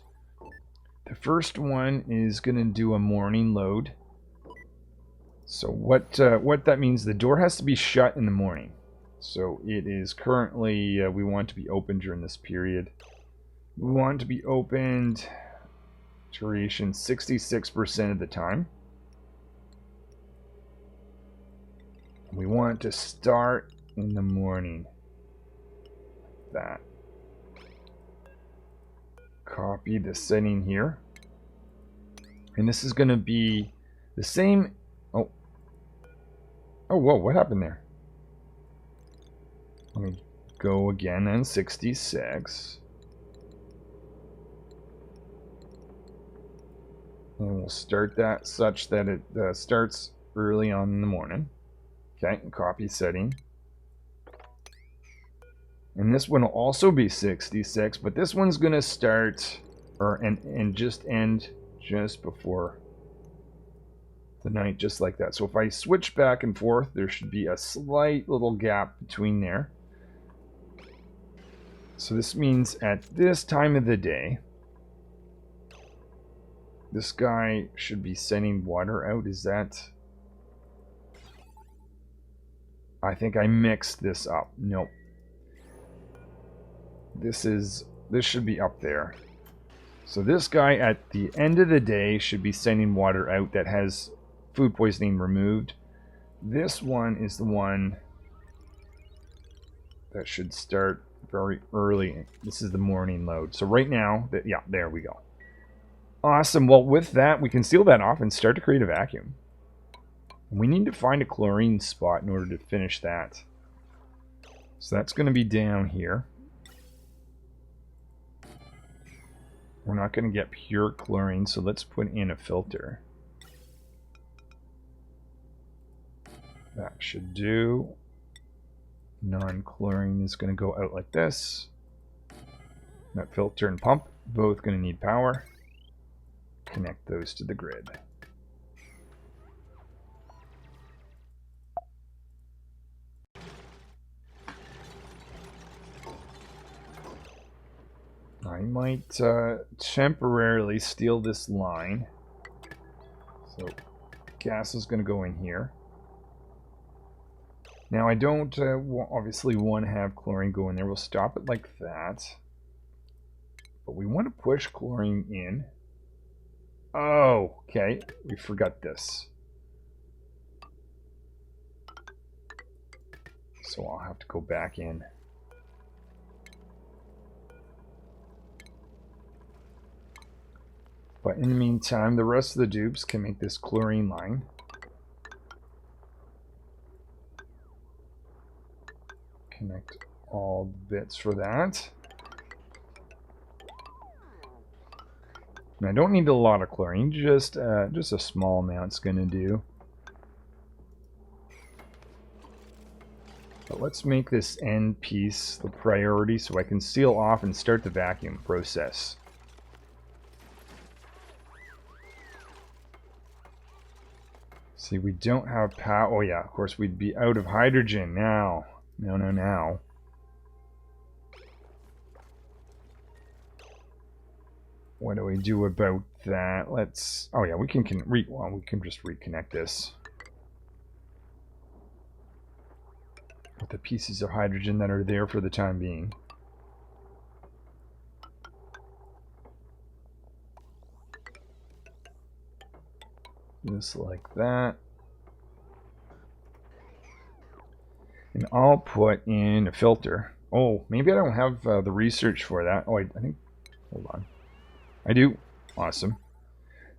The first one is going to do a morning load. So what that means, the door has to be shut in the morning. So it is currently, we want to be open during this period. We want to be opened, duration 66% of the time. We want to start in the morning. That. Copy the setting here. And this is going to be the same. Oh. Oh, whoa, what happened there? Let me go again and 66. And we'll start that such that it starts early on in the morning. Okay, and copy setting. And this one will also be 66, but this one's going to start and just end just before the night, just like that. So if I switch back and forth, there should be a slight little gap between there. So this means at this time of the day, This guy should be sending water out. Is that... I think I mixed this up. Nope. This should be up there. So this guy at the end of the day should be sending water out that has food poisoning removed. This one is the one that should start very early. This is the morning load. So right now, yeah, there we go. Awesome. Well, with that, we can seal that off and start to create a vacuum. We need to find a chlorine spot in order to finish that. So that's going to be down here. We're not going to get pure chlorine, so let's put in a filter. That should do. Non-chlorine is going to go out like this. That filter and pump, both going to need power. Connect those to the grid. I might temporarily steal this line. So gas is going to go in here. Now I don't obviously want to have chlorine go in there. We'll stop it like that. But we want to push chlorine in. Oh, okay. We forgot this. So I'll have to go back in. But in the meantime, the rest of the dupes can make this chlorine line. Connect all the bits for that. And I don't need a lot of chlorine, just a small amount's going to do. But let's make this end piece the priority so I can seal off and start the vacuum process. See, we don't have power. Oh yeah, of course we'd be out of hydrogen now. No. What do we do about that? Let's... Oh yeah, we can just reconnect this. With the pieces of hydrogen that are there for the time being. Just like that. And I'll put in a filter. Oh, maybe I don't have the research for that. Oh, I think... Hold on. I do. Awesome.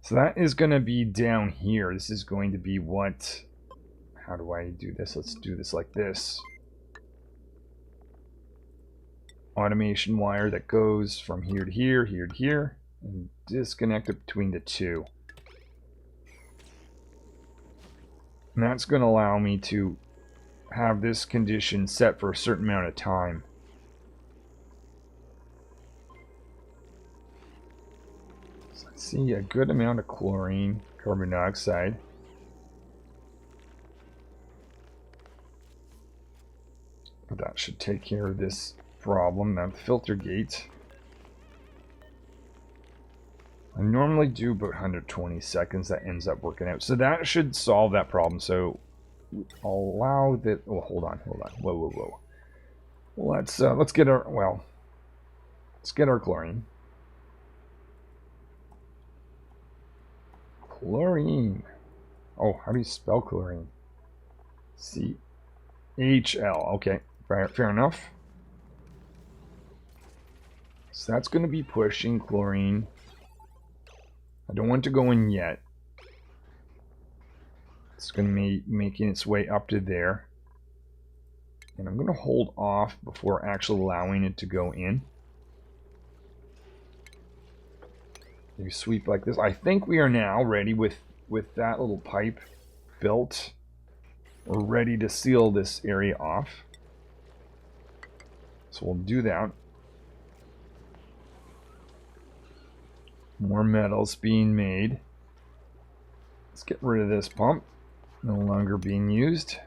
So that is going to be down here. This is going to be what... How do I do this? Let's do this like this. Automation wire that goes from here to here, here to here, and disconnect it between the two. And that's going to allow me to have this condition set for a certain amount of time. So I see a good amount of chlorine, carbon dioxide. But that should take care of this problem. Now the filter gate. I normally do about 120 seconds. That ends up working out. So that should solve that problem. So I'll allow that. Oh, hold on. Whoa. Let's get our let's get our chlorine. Chlorine. Oh, how do you spell chlorine? C-H-L. Okay, fair enough. So that's going to be pushing chlorine. I don't want to go in yet. It's going to be making its way up to there. And I'm going to hold off before actually allowing it to go in. You sweep like this. I think we are now ready with that little pipe built. We're ready to seal this area off. So we'll do that. More metals being made. Let's get rid of this pump. No longer being used.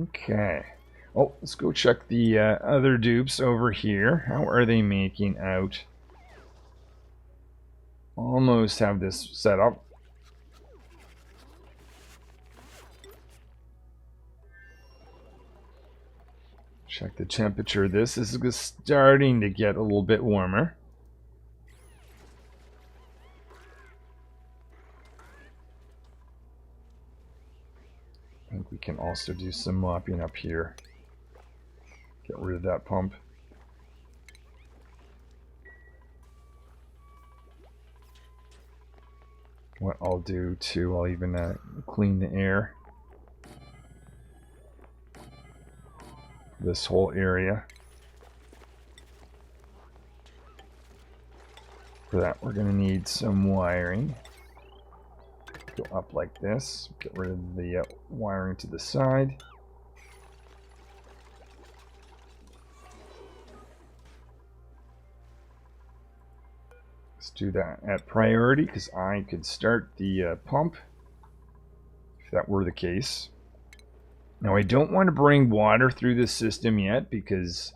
Okay. Oh, let's go check the other dupes over here. How are they making out? Almost have this set up. Check the temperature. This is starting to get a little bit warmer. I think we can also do some mopping up here. Get rid of that pump. What I'll do too, I'll even clean the air. This whole area. For that, we're going to need some wiring. Go up like this. Get rid of the wiring to the side. Let's do that at priority because I could start the pump if that were the case. Now I don't want to bring water through this system yet because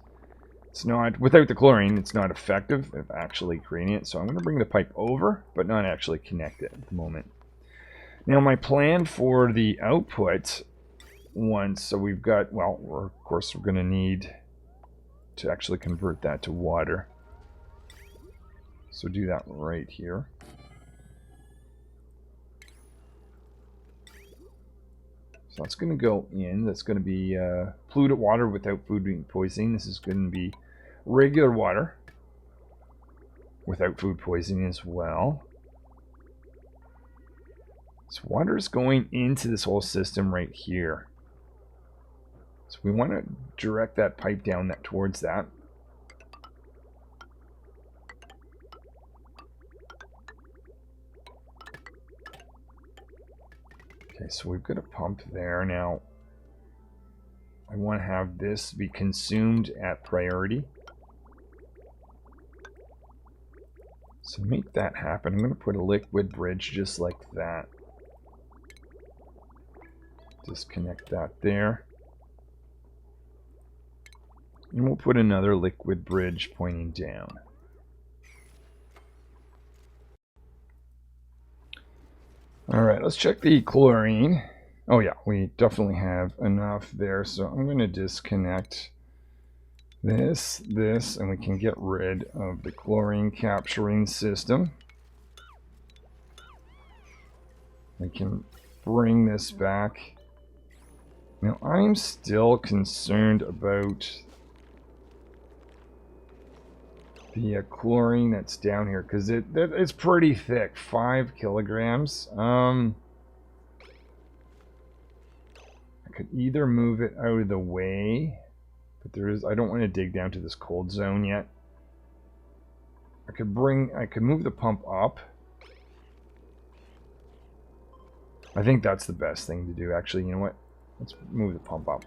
it's not, without the chlorine, it's not effective at actually creating it. So I'm going to bring the pipe over, but not actually connect it at the moment. Now my plan for the output, once, so we've got, well, of course we're going to need to actually convert that to water. So do that right here. So that's going to go in. That's going to be polluted water without food poisoning. This is going to be regular water without food poisoning as well. So water is going into this whole system right here. So we want to direct that pipe down towards that. Okay, so we've got a pump there. Now, I want to have this be consumed at priority. So make that happen. I'm going to put a liquid bridge just like that. Disconnect that there. And we'll put another liquid bridge pointing down. Alright, let's check the chlorine. Oh yeah, we definitely have enough there. So I'm going to disconnect this, and we can get rid of the chlorine capturing system. We can bring this back. Now I'm still concerned about the chlorine that's down here because it's pretty thick, 5 kilograms. I could either move it out of the way, but I don't want to dig down to this cold zone yet. I could move the pump up. I think that's the best thing to do. Actually, you know what? Let's move the pump up.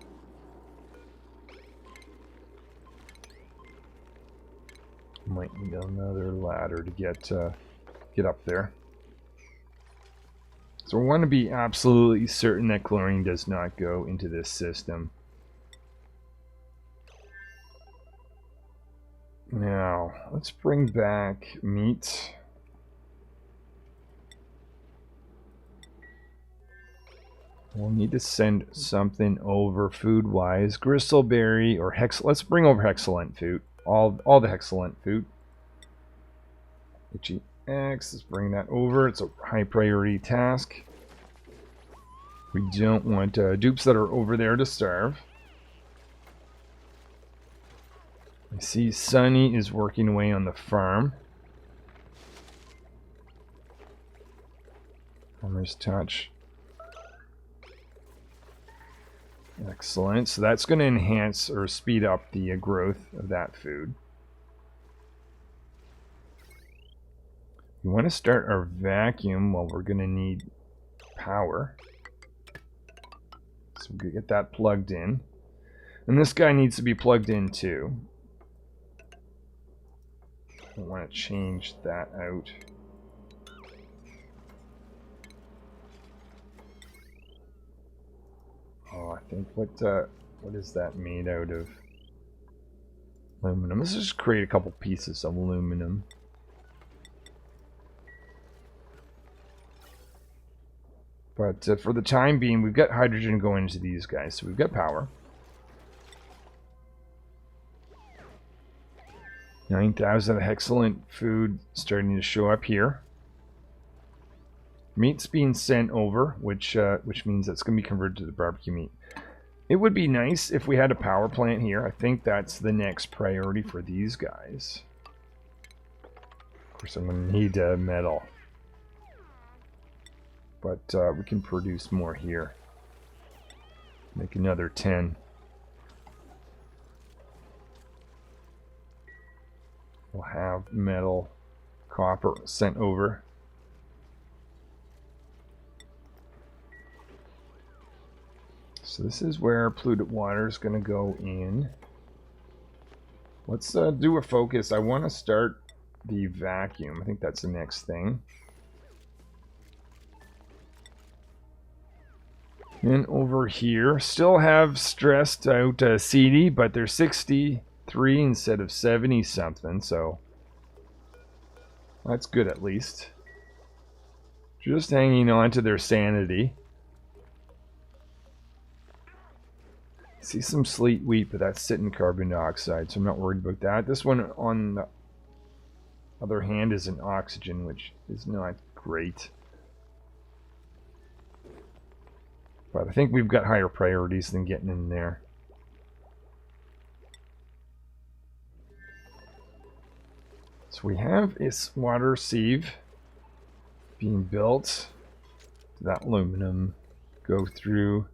Might need another ladder to get up there. So we want to be absolutely certain that chlorine does not go into this system. Now, let's bring back meat. We'll need to send something over food-wise. Gristleberry or let's bring over Hexalent food. All the Hexalent food. HEX, let's bring that over. It's a high priority task. We don't want dupes that are over there to starve. I see Sunny is working away on the farm. Farmer's touch. Excellent. So that's going to enhance or speed up the growth of that food. We want to start our vacuum. Well, we're going to need power. So we'll get that plugged in. And this guy needs to be plugged in too. I want to change that out. Oh, I think what What is that made out of? Aluminum. Let's just create a couple pieces of aluminum. But for the time being, we've got hydrogen going into these guys, so we've got power. 9,000 excellent food starting to show up here. Meat's being sent over, which means it's going to be converted to the barbecue meat. It would be nice if we had a power plant here. I think that's the next priority for these guys. Of course, I'm going to need metal. But we can produce more here. Make another 10. We'll have metal, copper sent over. So this is where polluted water is going to go in. Let's do a focus. I want to start the vacuum. I think that's the next thing. And over here, still have stressed out CD, but they're 63 instead of 70 something, so that's good at least. Just hanging on to their sanity. See some sleet wheat, but that's sitting carbon dioxide, so I'm not worried about that. This one, on the other hand, is an oxygen, which is not great. But I think we've got higher priorities than getting in there. So we have this water sieve being built. That aluminum go through.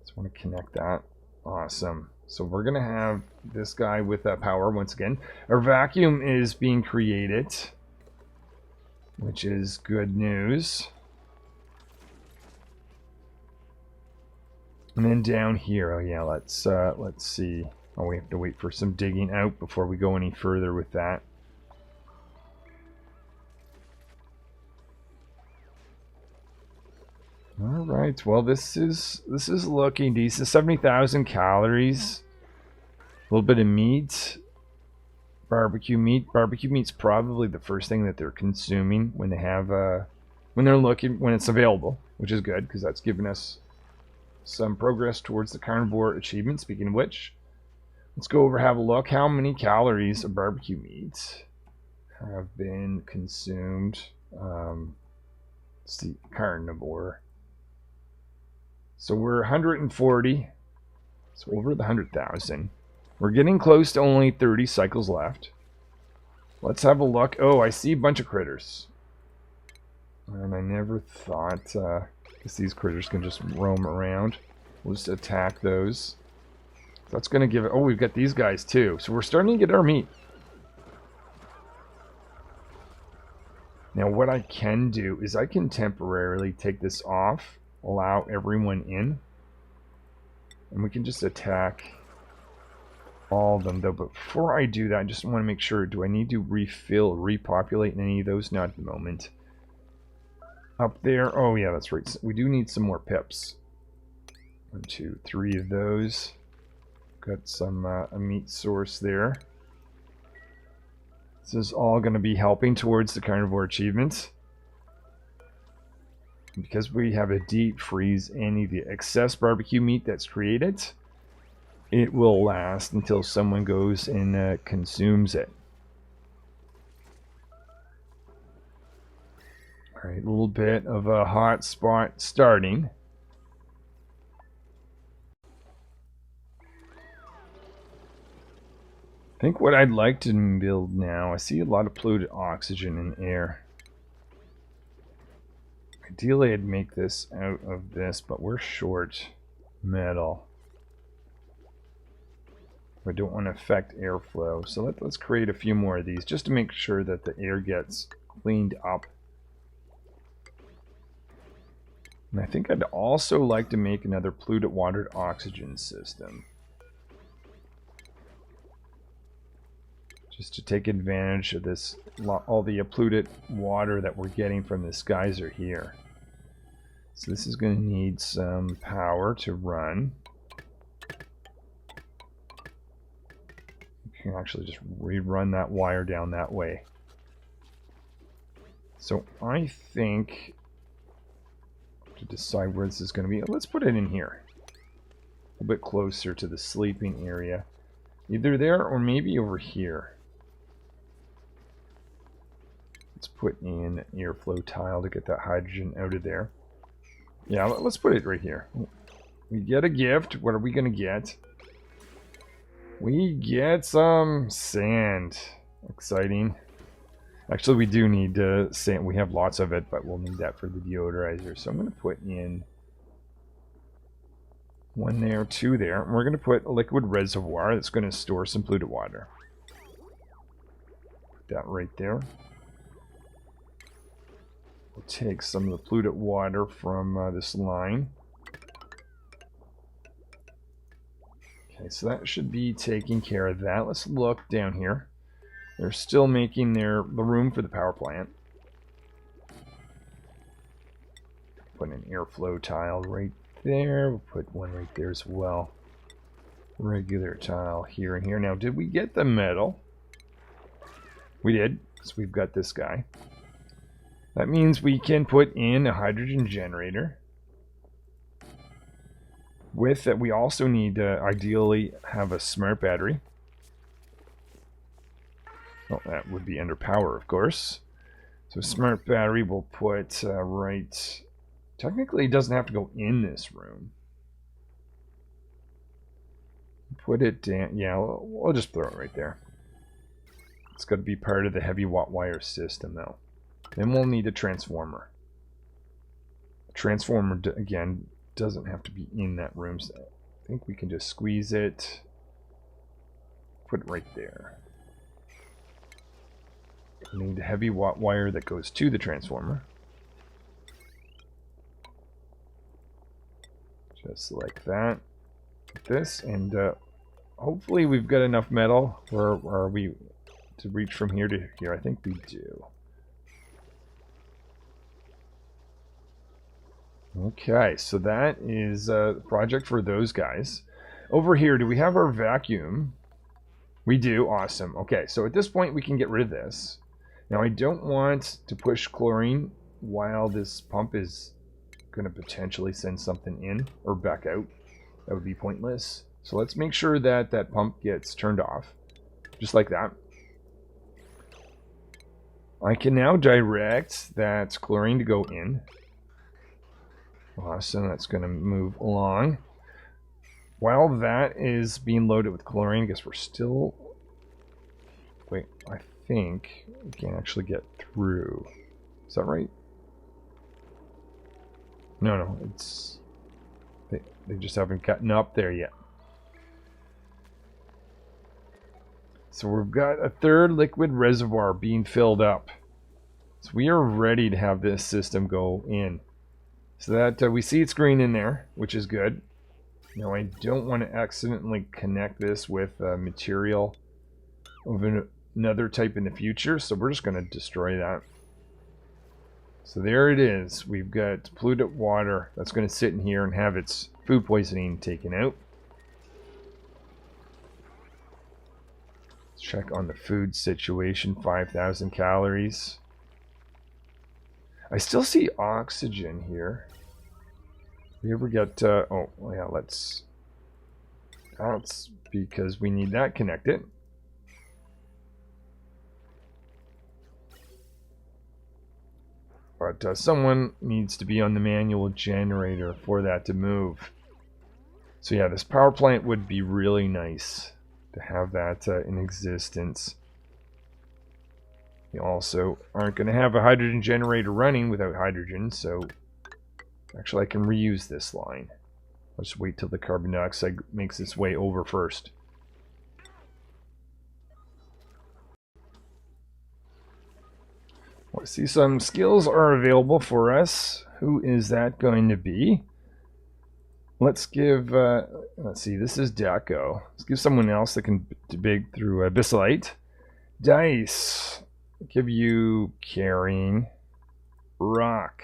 Just want to connect that. Awesome. So we're going to have this guy with that power once again. Our vacuum is being created, which is good news. And then down here, oh yeah, let's see. Oh, we have to wait for some digging out before we go any further with that. All right. Well, this is looking decent. 70,000 calories. A little bit of meat. Barbecue meat. Barbecue meat's probably the first thing that they're consuming when they have when it's available, which is good because that's given us some progress towards the carnivore achievement. Speaking of which, let's go over, have a look. How many calories of barbecue meat have been consumed? Let's see, carnivore. So we're 140. So over the 100,000. We're getting close to only 30 cycles left. Let's have a look. Oh, I see a bunch of critters. And I never thought... these critters can just roam around. We'll just attack those. That's going to give it... Oh, we've got these guys too. So we're starting to get our meat. Now what I can do is I can temporarily take this off. Allow everyone in. And we can just attack all of them though. But before I do that, I just want to make sure. Do I need to refill, repopulate any of those? Not at the moment. Up there, oh yeah, that's right. We do need some more pips. 1, 2, 3 of those. Got some a meat source there. This is all going to be helping towards the carnivore achievements. Because we have a deep freeze any of the excess barbecue meat that's created, it will last until someone goes and consumes it. Alright, a little bit of a hot spot starting. I think what I'd like to build now, I see a lot of polluted oxygen in air. Ideally I'd make this out of this, but we're short metal. I don't want to affect airflow, so let's create a few more of these just to make sure that the air gets cleaned up. And I think I'd also like to make another polluted water oxygen system. Just to take advantage of this, all the polluted water that we're getting from this geyser here. So this is going to need some power to run. can actually just rerun that wire down that way. So I think to decide where this is going to be, let's put it in here. A bit closer to the sleeping area. Either there or maybe over here. Let's put in an airflow tile to get that hydrogen out of there. Yeah, let's put it right here. We get a gift. What are we going to get? We get some sand. Exciting. Actually, we do need sand. We have lots of it, but we'll need that for the deodorizer. So I'm going to put in one there, two there. And we're going to put a liquid reservoir that's going to store some polluted water. Put that right there. We'll take some of the polluted water from this line. Okay, so that should be taking care of that. Let's look down here. They're still making the room for the power plant. Put an airflow tile right there. We'll put one right there as well. Regular tile here and here. Now, did we get the metal? We did. So we've got this guy. That means we can put in a hydrogen generator. With that, we also need to ideally have a smart battery. Well, that would be under power, of course. So smart battery we'll put right... Technically, it doesn't have to go in this room. Put it down. Yeah, we'll just throw it right there. It's got to be part of the heavy watt wire system, though. Then we'll need a transformer. A transformer, again, doesn't have to be in that room. So I think we can just squeeze it. Put it right there. We need a heavy watt wire that goes to the transformer. Just like that. Like this, and hopefully we've got enough metal for we to reach from here to here. I think we do. Okay, so that is a project for those guys. Over here, do we have our vacuum? We do. Awesome. Okay, so at this point we can get rid of this. Now I don't want to push chlorine while this pump is going to potentially send something in or back out. That would be pointless. So let's make sure that that pump gets turned off. Just like that. I can now direct that chlorine to go in. Awesome, that's going to move along. While that is being loaded with chlorine, I guess we're still... Wait, I think we can actually get through. Is that right? No, it's... They just haven't gotten up there yet. So we've got a third liquid reservoir being filled up. So we are ready to have this system go in. So that we see it's green in there, which is good. Now I don't want to accidentally connect this with material of another type in the future, so we're just going to destroy that. So there it is. We've got polluted water that's going to sit in here and have its food poisoning taken out. Let's check on the food situation. 5,000 calories. I still see oxygen here. We ever get... oh, yeah, let's... That's because we need that connected. But someone needs to be on the manual generator for that to move. So yeah, this power plant would be really nice to have that in existence. You also aren't going to have a hydrogen generator running without hydrogen, so actually I can reuse this line. I'll just wait till the carbon dioxide makes its way over first. I see some skills are available for us. Who is that going to be? Let's give, let's see, this is Deco. Let's give someone else that can dig through Abyssite. Dice. Give you carrying. Rock.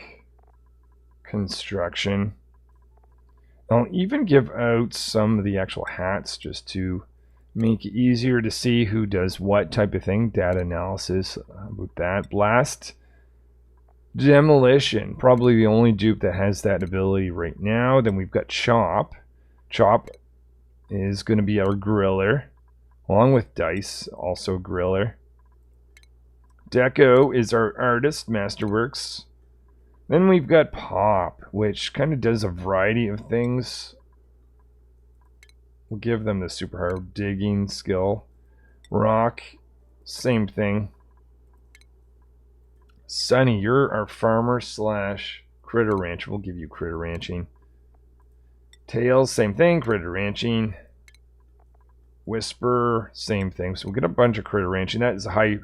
Construction. I'll even give out some of the actual hats just to Make it easier to see who does what type of thing. Data analysis. How about that? Blast. Demolition. Probably the only dupe that has that ability right now. Then we've got Chop. Chop is going to be our griller. Along with Dice, also griller. Deco is our artist, Masterworks. Then we've got Pop, which kind of does a variety of things. We'll give them the superpower digging skill. Rock, same thing. Sunny, you're our farmer slash critter rancher. We'll give you critter ranching. Tails, same thing, critter ranching. Whisper, same thing. So we'll get a bunch of critter ranching. That is a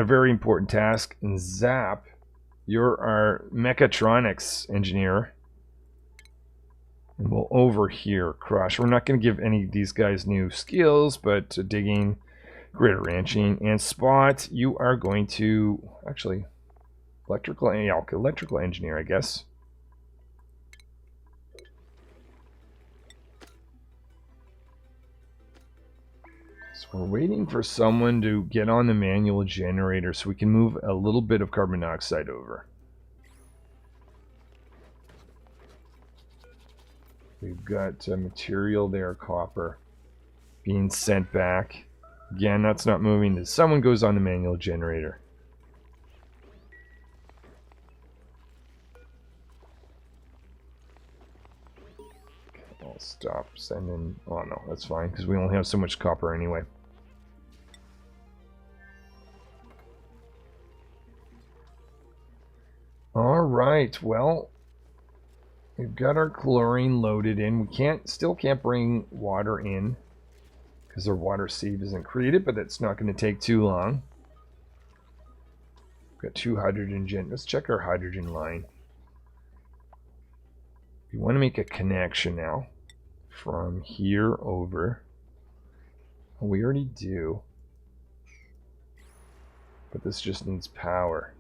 very important task. And Zap, you're our mechatronics engineer. And we'll over here Crush. We're not going to give any of these guys new skills, but digging, critter ranching, and Spot, you are going to actually electrical engineer, I guess. So we're waiting for someone to get on the manual generator so we can move a little bit of carbon dioxide over. We've got material there, copper, being sent back. Again, that's not moving. Someone goes on the manual generator. I'll stop sending. Oh no, that's fine because we only have so much copper anyway. All right, well, we've got our chlorine loaded in. We still can't bring water in because our water sieve isn't created, but that's not going to take too long. We've got 2 hydrogen gen. Let's check our hydrogen line. We want to make a connection now from here over. We already do, but this just needs power.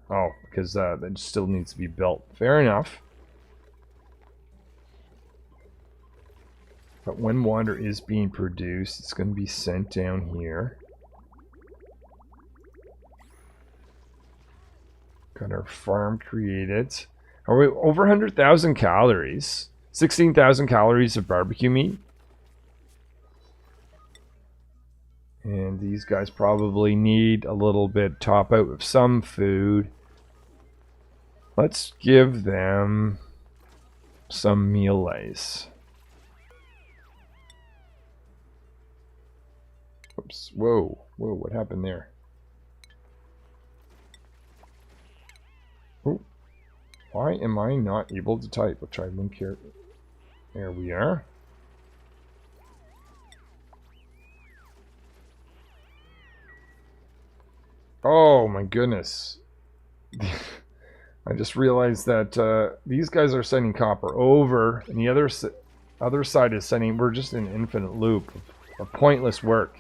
Oh, because that still needs to be built. Fair enough. But when water is being produced, it's going to be sent down here. Got our farm created. Are we over 100,000 calories? 16,000 calories of barbecue meat. And these guys probably need a little bit top out of some food. Let's give them some mealies. Oops. Whoa. Whoa, what happened there? Oh. Why am I not able to type? I'll try link here. There we are. Oh my goodness. I just realized that these guys are sending copper over, and the other side is sending. We're just in an infinite loop of pointless work.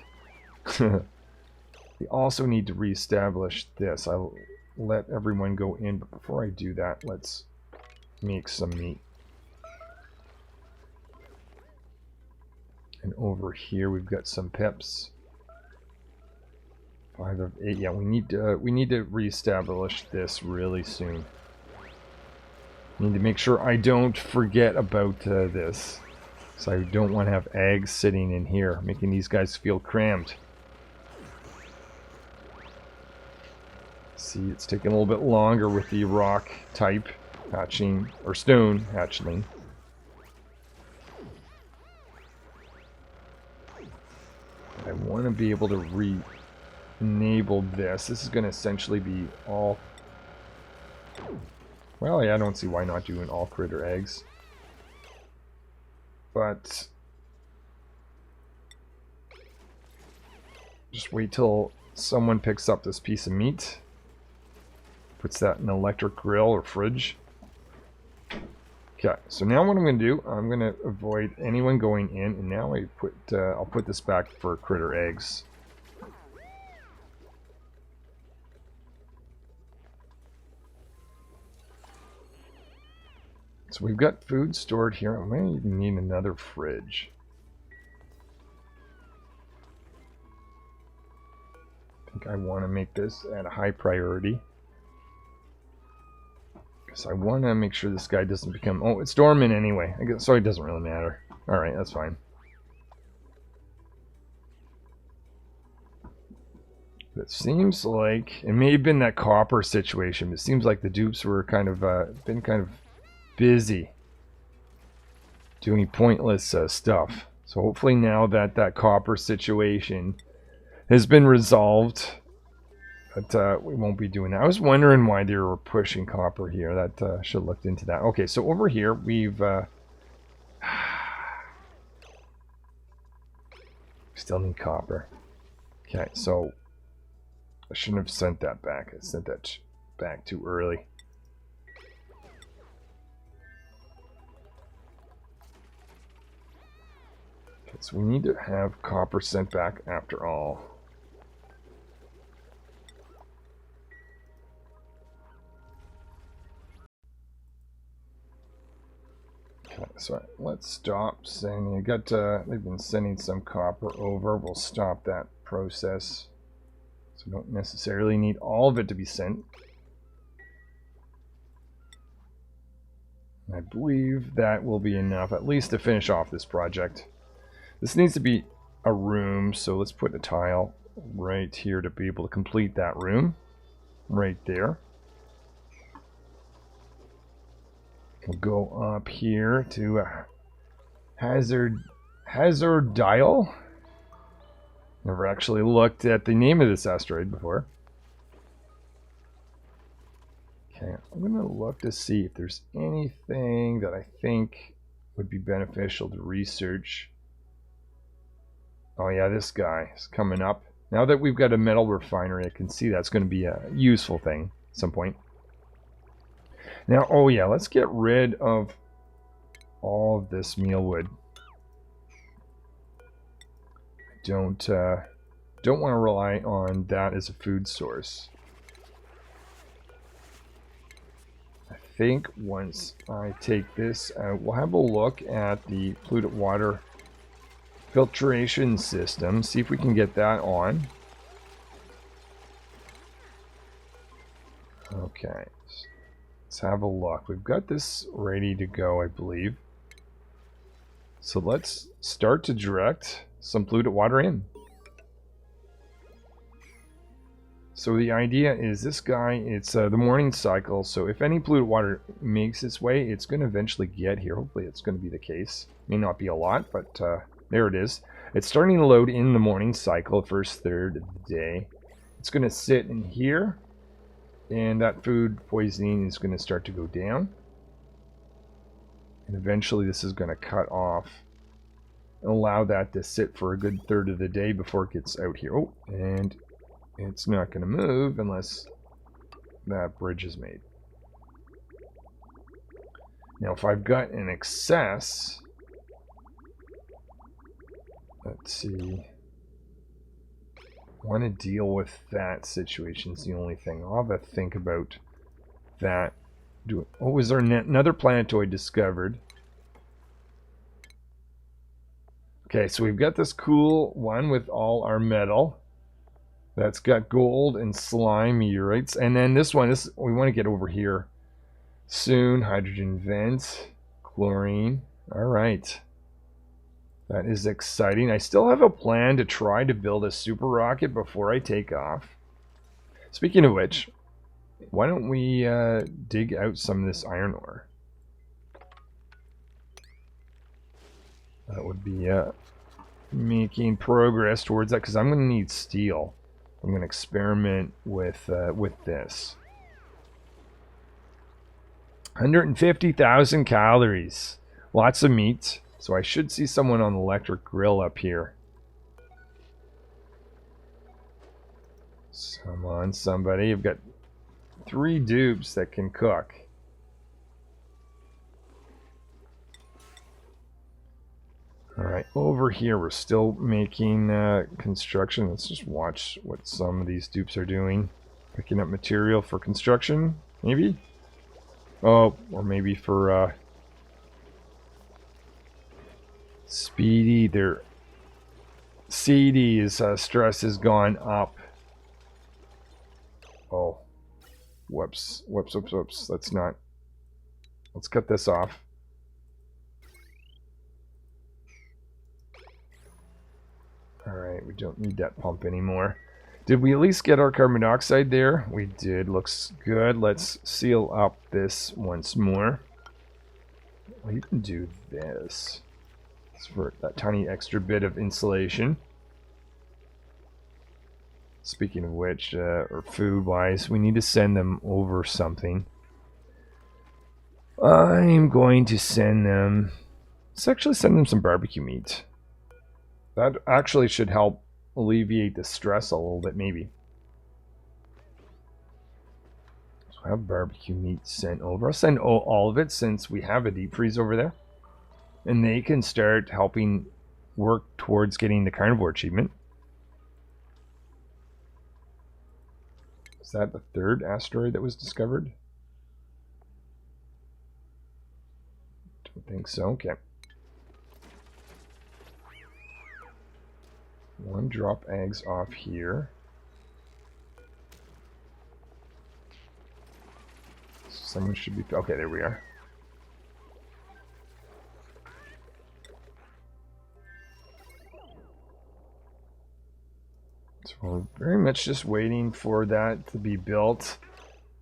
We also need to reestablish this. I'll let everyone go in, but before I do that, let's make some meat. And over here we've got some pips. 5 of 8. Yeah, we need to reestablish this really soon. Need to make sure I don't forget about this. So I don't want to have eggs sitting in here, making these guys feel crammed. See, it's taking a little bit longer with the rock type hatching, or stone hatchling. I want to be able to re-enable this. This is going to essentially be all... Well, yeah, I don't see why not doing all critter eggs. But... just wait till someone picks up this piece of meat. Puts that in an electric grill or fridge. Okay, so now what I'm going to do, I'm going to avoid anyone going in, and now I'll put this back for critter eggs. So we've got food stored here. I might even need another fridge. think I want to make this at a high priority. Because I want to make sure this guy doesn't become... Oh, it's dormant anyway. I guess, so it doesn't really matter. Alright, that's fine. It seems like... It may have been that copper situation, but it seems like the dupes were kind of... been kind of busy doing pointless stuff. So hopefully now that that copper situation has been resolved... But we won't be doing that. I was wondering why they were pushing copper here. That should have looked into that. Okay, so over here we've... still need copper. Okay, so... I shouldn't have sent that back. I sent that back too early. Okay, so we need to have copper sent back after all. So let's stop sending. I got they've been sending some copper over. We'll stop that process. So we don't necessarily need all of it to be sent. I believe that will be enough, at least to finish off this project. This needs to be a room, so let's put a tile right here to be able to complete that room. Right there. We'll go up here to Hazard Dial. Never actually looked at the name of this asteroid before. Okay, I'm going to look to see if there's anything that I think would be beneficial to research. Oh yeah, this guy is coming up. Now that we've got a metal refinery, I can see that's going to be a useful thing at some point. Now, oh yeah, let's get rid of all of this mealwood. I don't want to rely on that as a food source. I think once I take this out, we'll have a look at the polluted water filtration system, see if we can get that on. Okay. Let's have a look. We've got this ready to go, I believe. So let's start to direct some polluted water in. So the idea is this guy, it's the morning cycle. So if any polluted water makes its way, it's going to eventually get here. Hopefully it's going to be the case. May not be a lot, but there it is. It's starting to load in the morning cycle, first third of the day. It's going to sit in here. And that food poisoning is going to start to go down. And eventually this is going to cut off and allow that to sit for a good third of the day before it gets out here. Oh, and it's not going to move unless that bridge is made. Now if I've got an excess, let's see. Want to deal with that situation is the only thing. I'll have to think about that. Oh, was there another planetoid discovered? Okay, so we've got this cool one with all our metal. That's got gold and slime meteorites. And then this one, we want to get over here soon. Hydrogen vent, chlorine. All right. That is exciting. I still have a plan to try to build a super rocket before I take off. Speaking of which, why don't we dig out some of this iron ore? That would be making progress towards that, because I'm going to need steel. I'm going to experiment with this. 150,000 calories. Lots of meat. So I should see someone on the electric grill up here. Come on, somebody. You've got 3 dupes that can cook. Alright, over here we're still making construction. Let's just watch what some of these dupes are doing. Picking up material for construction, maybe? Oh, or maybe for... Speedy, their CD's stress has gone up. Oh. Whoops. Whoops, whoops, whoops. Let's not. Let's cut this off. Alright, we don't need that pump anymore. Did we at least get our carbon dioxide there? We did. Looks good. Let's seal up this once more. I'll even do this. It's for that tiny extra bit of insulation. Speaking of which, or food-wise, we need to send them over something. I'm going to send them... Let's actually send them some barbecue meat. That actually should help alleviate the stress a little bit, maybe. So I have barbecue meat sent over. I'll send all of it since we have a deep freeze over there. And they can start helping work towards getting the carnivore achievement. Is that the third asteroid that was discovered? Don't think so. Okay. One drop eggs off here. Someone should be... Okay, there we are. So we're very much just waiting for that to be built.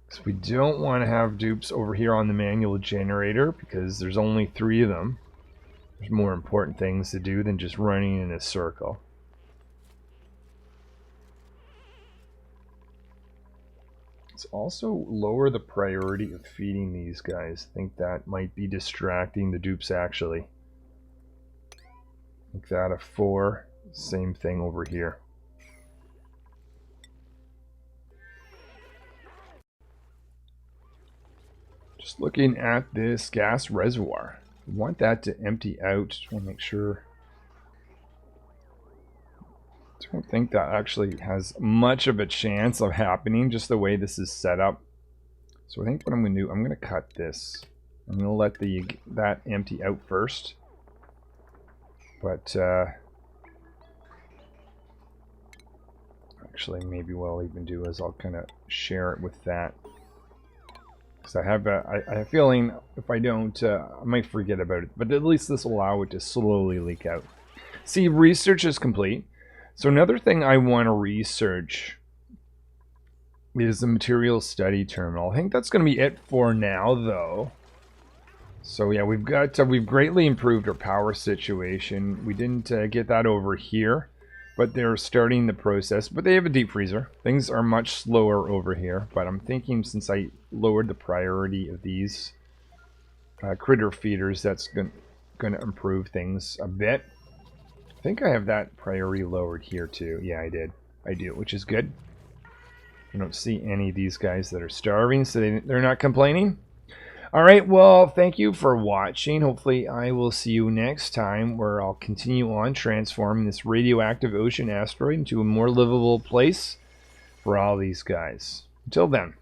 Because we don't want to have dupes over here on the manual generator, because there's only 3 of them. There's more important things to do than just running in a circle. Let's also lower the priority of feeding these guys. I think that might be distracting the dupes actually. Make that a 4. Same thing over here. Just looking at this gas reservoir. We want that to empty out. Just want to make sure. I don't think that actually has much of a chance of happening, just the way this is set up. So I think what I'm going to do, I'm going to cut this. I'm going to let that empty out first. But actually, maybe what I'll even do is I'll kind of share it with that. Because I have a feeling if I don't, I might forget about it. But at least this will allow it to slowly leak out. See, research is complete. So another thing I want to research is the material study terminal. I think that's going to be it for now, though. So yeah, we've greatly improved our power situation. We didn't get that over here, but they're starting the process. But they have a deep freezer. Things are much slower over here. But I'm thinking since I lowered the priority of these critter feeders, that's going to improve things a bit. I think I have that priority lowered here too. Yeah, I did. I do, which is good. I don't see any of these guys that are starving, so they're not complaining. Alright, well, thank you for watching. Hopefully I will see you next time, where I'll continue on transforming this radioactive ocean asteroid into a more livable place for all these guys. Until then.